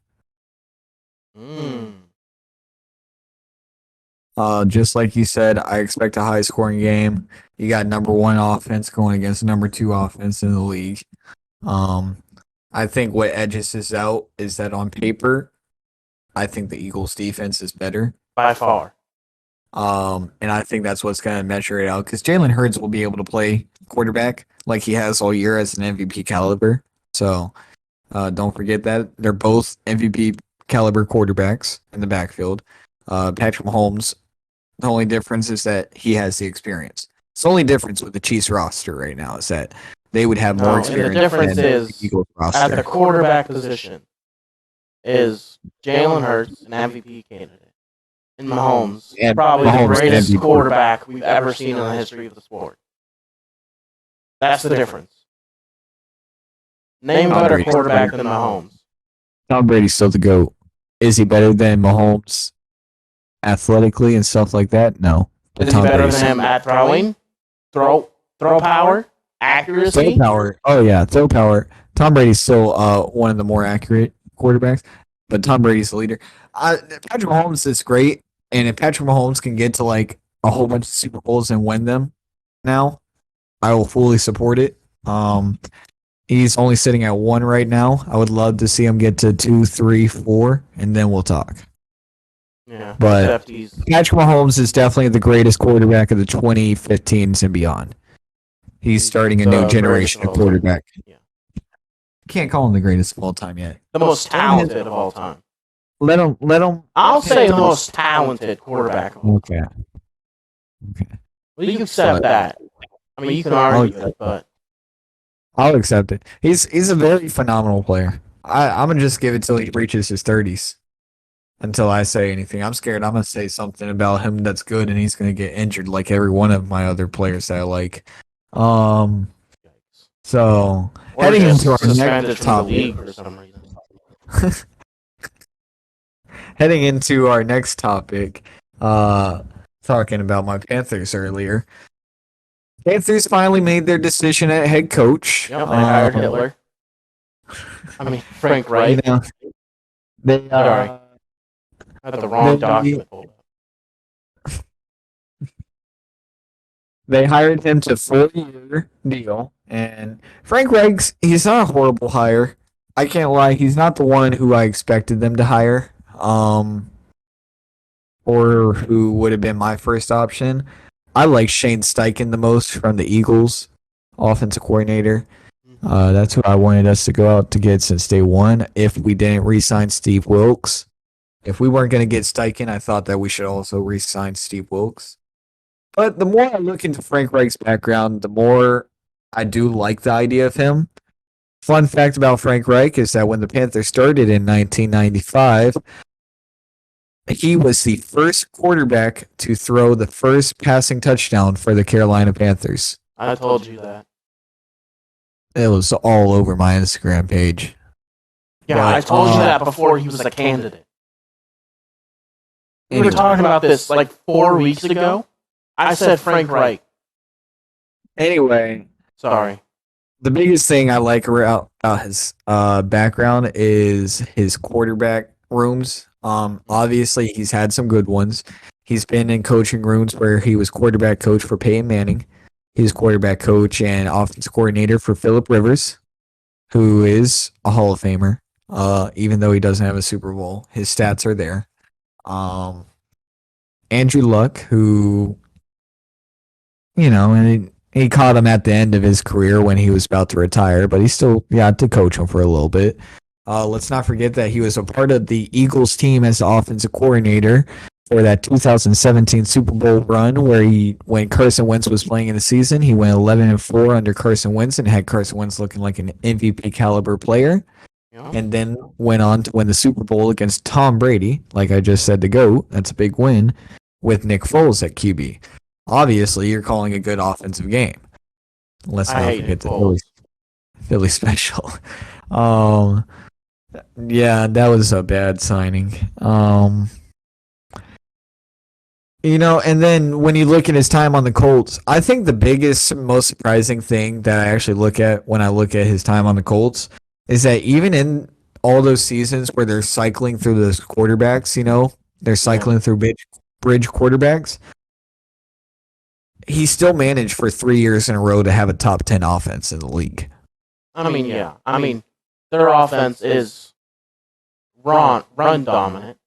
Just like you said, I expect a high scoring game. You got number one offense going against number two offense in the league. I think what edges this out is that on paper, I think the Eagles' defense is better.
By far.
And I think that's what's going to measure it out because Jalen Hurts will be able to play quarterback like he has all year as an MVP caliber. So don't forget that they're both MVP caliber quarterbacks in the backfield. Patrick Mahomes, the only difference is that he has the experience. It's the only difference with the Chiefs roster right now is that they would have more experience.
And the difference
than
is
the Eagles roster.
at the quarterback position is Jalen Hurts, an MVP candidate, and Mahomes,
And
probably
Mahomes,
the greatest
MVP.
quarterback we've ever seen in the history of the sport. That's the difference. Name a
Tom
better
Brady's
quarterback
better.
than Mahomes.
Tom Brady's still the GOAT. Is he better than Mahomes athletically and stuff like that? No. But
Is he
Tom
better
Brady's
than him at throwing? Throw power?
throw
Accuracy?
power. Oh yeah, throw power. Tom Brady's still one of the more accurate quarterbacks, but Tom Brady's the leader. Patrick Mahomes is great, and if Patrick Mahomes can get to like a whole bunch of Super Bowls and win them now, I will fully support it. He's only sitting at one right now. I would love to see him get to 2, 3, 4, and then we'll talk.
Yeah,
But
except he's
Patrick Mahomes is definitely the greatest quarterback of the 2015s and beyond. He's starting a
the
new
greatest
generation
of
of
all time.
quarterback.
Yeah.
Can't call him the greatest of all time yet.
The most talented of all time.
Let him.
I'll say the most talented quarterback of all time.
Okay.
Well, you can accept that. I mean, you can argue it, but
I'll accept it. He's a very phenomenal player. I'm gonna just give it till he reaches his 30s. Until I say anything, I'm scared I'm gonna say something about him that's good, and he's gonna get injured like every one of my other players that I like. So
or
heading
just
into our
suspended
next
from the
topic.
league for some reason.
Heading into our next topic, talking about my Panthers earlier. Panthers finally made their decision at head coach.
Yep, they hired Hitler. I mean, Frank Wright.
You know, they
Sorry. I had the wrong document pulled up.
They hired him to 4-year deal, and Frank Reich, he's not a horrible hire. I can't lie, he's not the one who I expected them to hire, or who would have been my first option. I like Shane Steichen the most from the Eagles, offensive coordinator. That's who I wanted us to go out to get since day one. If we didn't re-sign Steve Wilkes, if we weren't going to get Steichen, I thought that we should also re-sign Steve Wilkes. But the more I look into Frank Reich's background, the more I do like the idea of him. Fun fact about Frank Reich is that when the Panthers started in 1995, he was the first quarterback to throw the first passing touchdown for the Carolina Panthers.
I told you that.
It was all over my Instagram page.
Yeah,
But,
I told you that before he was a candidate. We were talking about this like 4 weeks ago. I said Frank Wright.
Anyway,
Sorry.
the biggest thing I like about his background is his quarterback rooms. Obviously, he's had some good ones. He's been in coaching rooms where he was quarterback coach for Peyton Manning. He was quarterback coach and offensive coordinator for Phillip Rivers, who is a Hall of Famer. Even though he doesn't have a Super Bowl, his stats are there. Andrew Luck, who, and he caught him at the end of his career when he was about to retire, but he still got to coach him for a little bit. Let's not forget that he was a part of the Eagles team as the offensive coordinator for that 2017 Super Bowl run where when Carson Wentz was playing in the season, he went 11-4 under Carson Wentz and had Carson Wentz looking like an MVP caliber player.
Yeah.
And then went on to win the Super Bowl against Tom Brady, like I just said to go. That's a big win with Nick Foles at QB. Obviously, you're calling a good offensive game. Let's not forget the Philly special. Yeah, that was a bad signing. And then when you look at his time on the Colts, I think the biggest, most surprising thing that I actually look at when I look at his time on the Colts is that even in all those seasons where they're cycling through those quarterbacks, they're cycling through bridge quarterbacks, he still managed for 3 years in a row to have a top 10 offense in the league.
I mean, yeah. I mean, their offense is run dominant.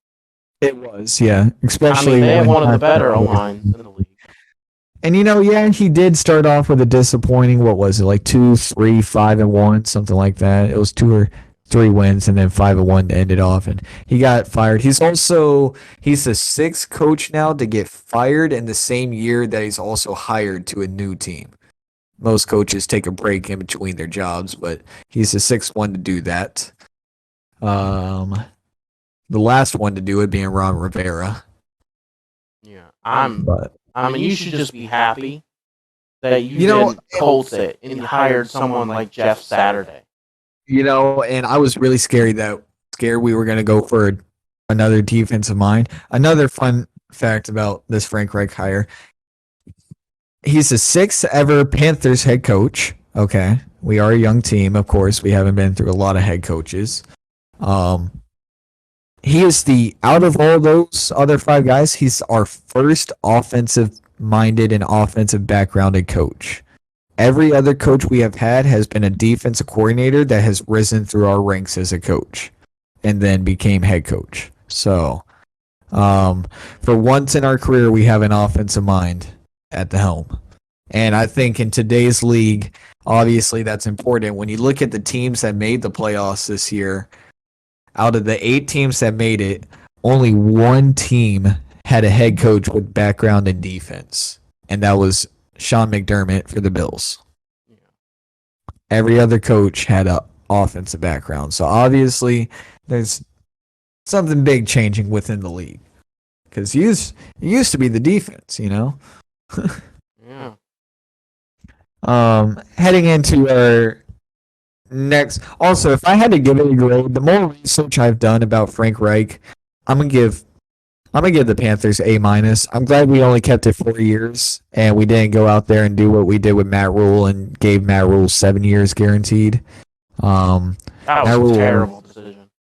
It was, yeah.
I
Especially
mean, they have
when
one of the better O lines in the league.
And yeah, he did start off with a disappointing. What was it, like 2, 3, 5-1, something like that? It was 2 or 3 wins and then 5-1 to end it off, and he got fired. He's the sixth coach now to get fired in the same year that he's also hired to a new team. Most coaches take a break in between their jobs, but he's the sixth one to do that. The last one to do it being Ron Rivera.
Yeah,
But
I mean, you should just be happy that you didn't Colts it and you hired someone like Jeff Saturday.
And I was really scared we were going to go for another defensive mind. Another fun fact about this Frank Reich hire: he's the sixth ever Panthers head coach. Okay, we are a young team, of course. We haven't been through a lot of head coaches. He is out of all those other 5 guys, he's our first offensive-minded and offensive backgrounded coach. Every other coach we have had has been a defensive coordinator that has risen through our ranks as a coach and then became head coach. So, for once in our career, we have an offensive mind at the helm. And I think in today's league, obviously that's important. When you look at the teams that made the playoffs this year, out of the 8 teams that made it, only 1 team had a head coach with background in defense, and that was Sean McDermott for the Bills.
Yeah.
Every other coach had an offensive background. So obviously there's something big changing within the league. Because it used to be the defense,
Yeah.
Heading into our next. Also, if I had to give it a grade, the more research I've done about Frank Reich, I'm gonna give the Panthers A-. I'm glad we only kept it 4 years and we didn't go out there and do what we did with Matt Rule and gave Matt Rule 7 years guaranteed.
That was a terrible decision.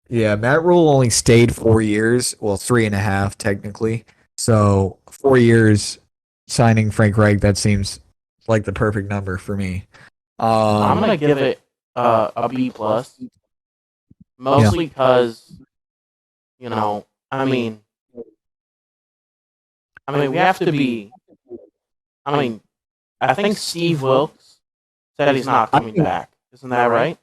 Yeah, Matt Rule only stayed 4 years, well, 3.5 technically. So 4 years signing Frank Reich, that seems like the perfect number for me.
I'm gonna give it a B+, mostly because I mean, we have to be. I think Steve Wilkes said he's not coming back. Isn't that right?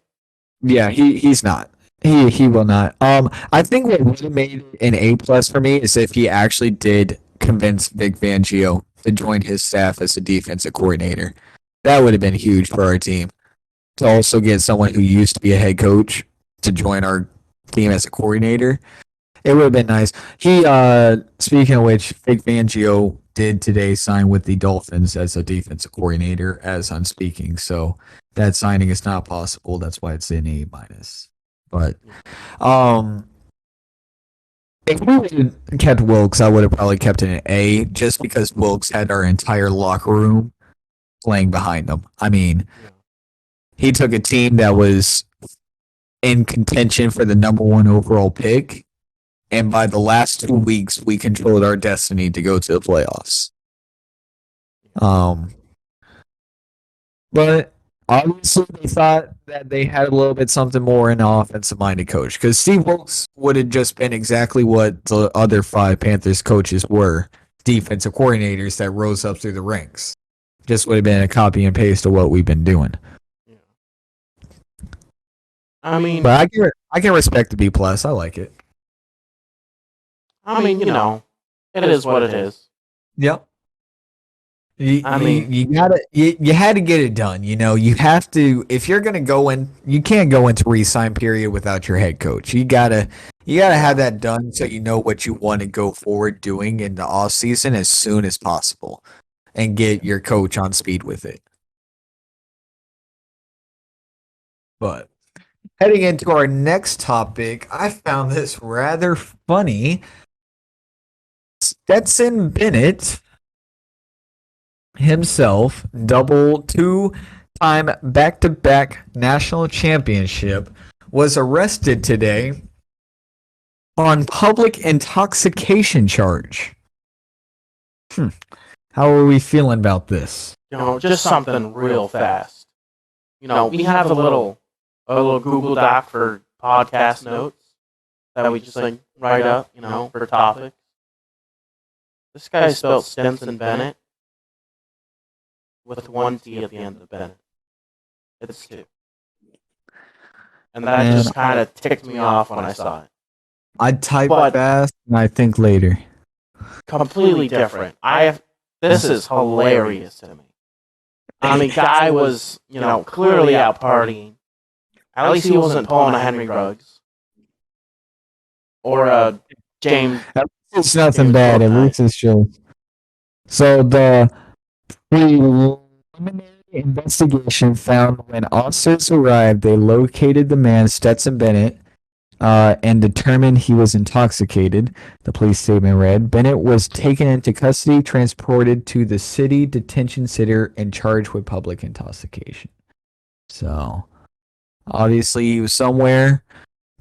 Yeah, he's not. He will not. I think what would have made it an A+ for me is if he actually did convince Vic Fangio to join his staff as a defensive coordinator. That would have been huge for our team. To also get someone who used to be a head coach to join our team as a coordinator, it would have been nice. Speaking of which, Vic Fangio did today sign with the Dolphins as a defensive coordinator as I'm speaking. So that signing is not possible. That's why it's an A-. But if we had kept Wilkes, I would have probably kept it an A, just because Wilkes had our entire locker room playing behind him. I mean, he took a team that was in contention for the number 1 overall pick, and by the last 2 weeks, we controlled our destiny to go to the playoffs. But obviously, they thought that they had a little bit something more in an offensive-minded coach, because Steve Wilkes would have just been exactly what the other 5 Panthers coaches were, defensive coordinators that rose up through the ranks. Just would have been a copy and paste of what we've been doing.
I mean,
but I can respect the B+. I like it.
I mean, it is what it is.
Yep. You had to get it done. You have to, if you're gonna go in, you can't go into re-sign period without your head coach. You gotta have that done so you know what you want to go forward doing in the off season as soon as possible, and get your coach on speed with it. But heading into our next topic, I found this rather funny. Stetson Bennett himself, double 2-time back-to-back national championship, was arrested today on public intoxication charge. How are we feeling about this?
Just something real fast. We have a little Google Doc for podcast notes that we just like write up, for topics. This guy spelled Stinson Bennett with one T at the end of Bennett. It's two. And that
Man,
just kind of ticked me off when I saw it.
I type
But-
fast and I think later.
Completely different. This is hilarious to me. I mean, guy was, clearly out partying. At least he wasn't pulling a Henry Ruggs. Or a James.
It's nothing
James
bad. At
Fortnite.
least it's show. So the preliminary investigation found when officers arrived, they located the man Stetson Bennett and determined he was intoxicated. The police statement read, Bennett was taken into custody, transported to the city detention center, and charged with public intoxication. So, obviously, he was somewhere,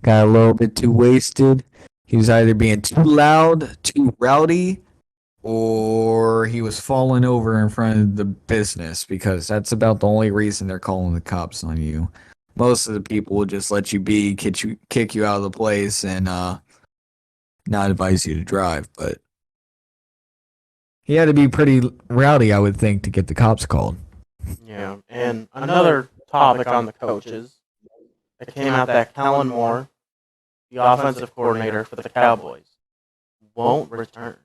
got a little bit too wasted. He was either being too loud, too rowdy, or he was falling over in front of the business, because that's about the only reason they're calling the cops on you. Most of the people will just let you be, kick you out of the place, and not advise you to drive. But he had to be pretty rowdy, I would think, to get the cops called.
Yeah. And another topic on the coaches. It came out that Kellen Moore, the offensive coordinator for the Cowboys, won't return.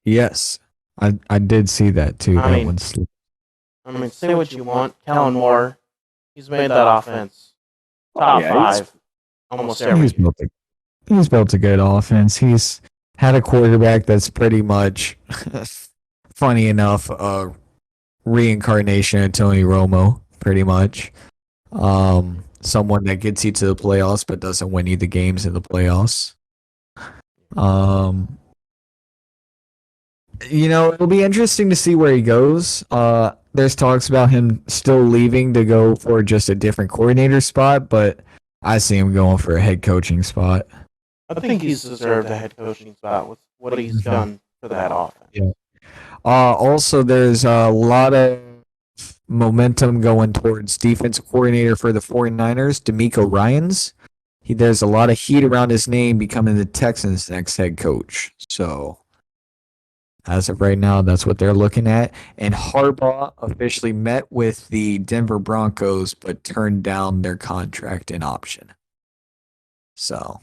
Yes, I did see that too.
I mean-
one's
Say what you want. Kellen Moore, he's made that offense top
Yeah,
five almost every year.
he's built a good offense. He's had a quarterback that's pretty much, funny enough, a reincarnation of Tony Romo, pretty much. Someone that gets you to the playoffs but doesn't win you the games in the playoffs. It'll be interesting to see where he goes. There's talks about him still leaving to go for just a different coordinator spot, but I see him going for a head coaching spot.
I think he's deserved a head coaching spot with what he's done for that offense.
Yeah. Also, there's a lot of momentum going towards defensive coordinator for the 49ers, D'Amico Ryans. There's a lot of heat around his name becoming the Texans' next head coach. So, as of right now, that's what they're looking at. And Harbaugh officially met with the Denver Broncos, but turned down their contract and option. So,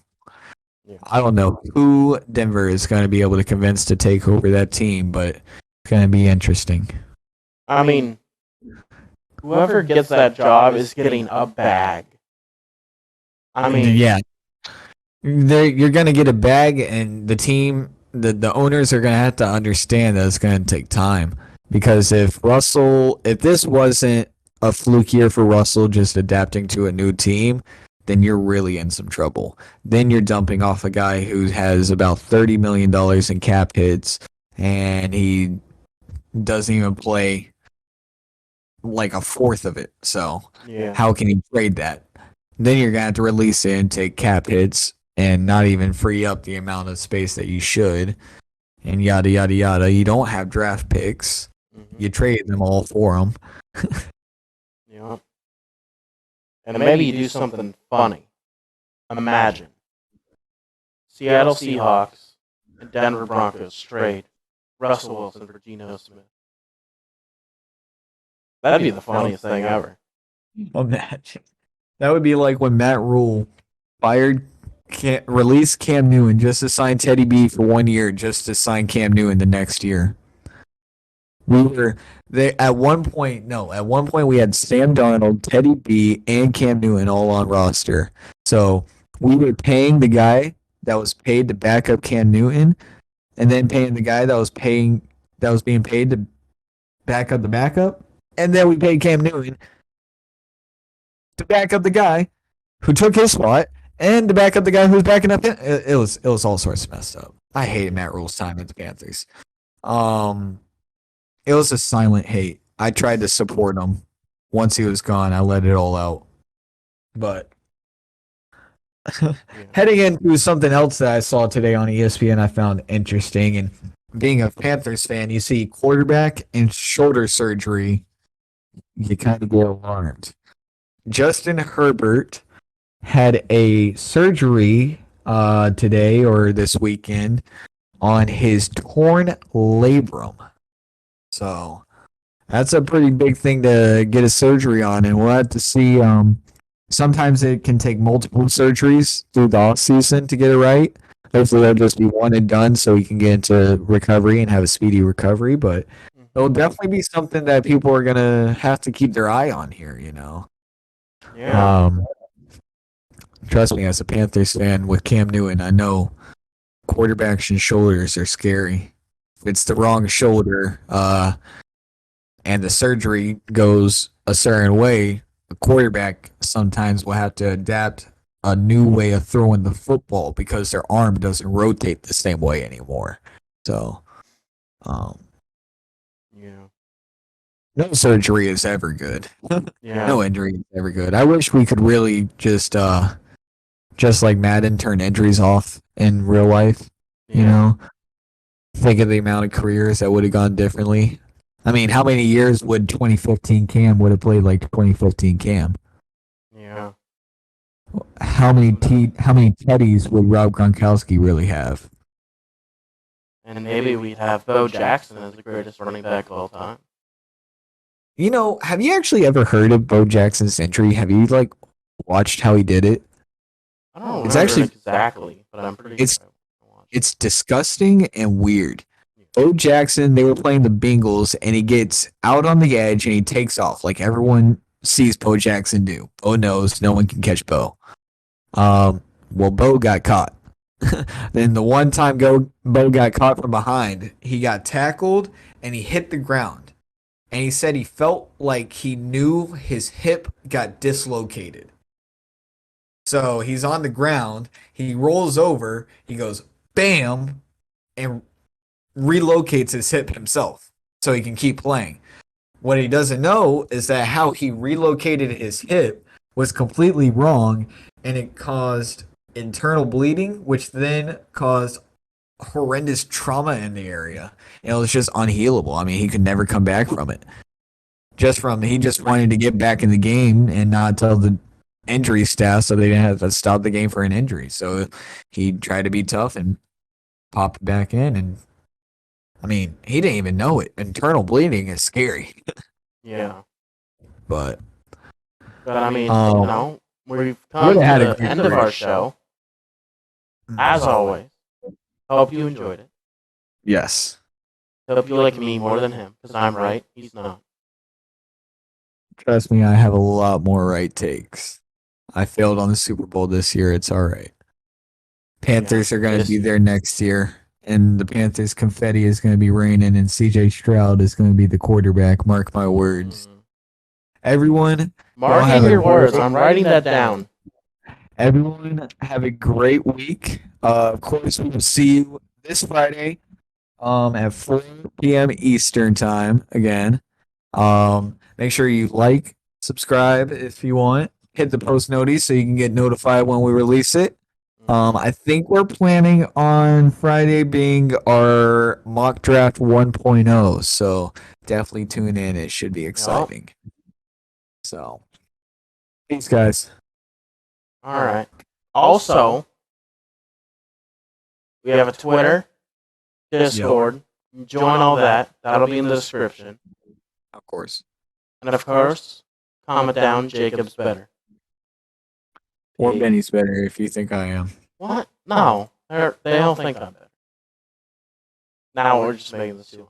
Yeah.
I don't know who Denver is going to be able to convince to take over that team, but it's going to be interesting.
I mean, whoever gets that job is getting a bag.
Yeah, you're going to get a bag, and the team, the owners are going to have to understand that it's going to take time. Because if this wasn't a fluke year for Russell just adapting to a new team, then you're really in some trouble. Then you're dumping off a guy who has about $30 million in cap hits, and he doesn't even play like a fourth of it. So
Yeah.
how can he trade that? Then you're going to have to release it and take cap hits and not even free up the amount of space that you should, and yada, yada, yada. You don't have draft picks.
Mm-hmm.
You trade them all for them.
Yeah. And maybe you do something funny. Imagine Seattle Seahawks and Denver Broncos trade Russell Wilson for Geno Smith. That'd be the funniest thing ever.
Imagine. That would be like when Matt Rule released Cam Newton just to sign Teddy B for 1 year, just to sign Cam Newton the next year. At one point we had Sam Darnold, Teddy B, and Cam Newton all on roster. So we were paying the guy that was paid to back up Cam Newton, and then paying the guy that was being paid to back up the backup, and then we paid Cam Newton to back up the guy who took his spot, and to back up the guy who was backing up him. It was all sorts of messed up. I hated Matt Rule's time at the Panthers. It was a silent hate. I tried to support him. Once he was gone, I let it all out. But heading into something else that I saw today on ESPN, I found interesting, and being a Panthers fan, you see quarterback and shoulder surgery, you kind of get alarmed. Justin Herbert had a surgery today or this weekend on his torn labrum. So that's a pretty big thing to get a surgery on, and we'll have to see. Sometimes it can take multiple surgeries through the off season to get it right. Hopefully, that'll just be one and done, so he can get into recovery and have a speedy recovery. But it'll definitely be something that people are gonna have to keep their eye on here.
Yeah.
Trust me, as a Panthers fan with Cam Newton, I know quarterbacks and shoulders are scary. If it's the wrong shoulder, and the surgery goes a certain way, the quarterback sometimes will have to adapt a new way of throwing the football because their arm doesn't rotate the same way anymore. So,
Yeah.
no surgery is ever good.
Yeah.
No injury is ever good. I wish we could really just like Madden, turn injuries off in real life. You know, think of the amount of careers that would have gone differently. I mean, how many years would 2015 Cam would have played like 2015 Cam?
Yeah.
How many teddies would Rob Gronkowski really have?
And maybe we'd have Bo Jackson as the greatest running back of all time.
You know, have you actually ever heard of Bo Jackson's injury? Have you like watched how he did it?
I don't
It's
remember
actually
exactly, but I'm pretty
it's
sure I watched.
it's disgusting and weird. Bo Jackson, they were playing the Bengals, and he gets out on the edge and he takes off like everyone sees Bo Jackson do. Bo knows no one can catch Bo. Well, Bo got caught. Then the one time Bo got caught from behind, he got tackled and he hit the ground. And he said he felt like he knew his hip got dislocated. So he's on the ground, he rolls over, he goes bam, and relocates his hip himself so he can keep playing. What he doesn't know is that how he relocated his hip was completely wrong, and it caused internal bleeding, which then caused horrendous trauma in the area. And it was just unhealable. I mean, he could never come back from it. He just wanted to get back in the game and not tell the injury staff so they didn't have to stop the game for an injury. So he tried to be tough and popped back in, and I mean, he didn't even know it. Internal bleeding is scary.
Yeah.
But
I mean, we've come
Would've
to
had a
the
great
end of
career.
our show. As always, hope you enjoyed it.
Yes.
Hope you like me more than him, because I'm right, he's not.
Trust me, I have a lot more right takes. I failed on the Super Bowl this year. It's all right. Panthers are going to be there next year, and the Panthers confetti is going to be raining, and CJ Stroud is going to be the quarterback. Mark my words. Everyone,
Marking your words. I'm writing that down.
Everyone, have a great week. Of course, we will see you this Friday at 4 p.m. Eastern time again. Make sure you like, subscribe if you want. Hit the post notice so you can get notified when we release it. I think we're planning on Friday being our mock draft 1.0, so definitely tune in. It should be exciting. So, thanks, guys.
All right. Also, we have a Twitter, Discord. Join all that. That'll be in the description.
Of course.
And of course, comment down. Jacob's better.
Or Benny's better if you think I am.
What? No. They don't think I'm better. Now we're just making this too long.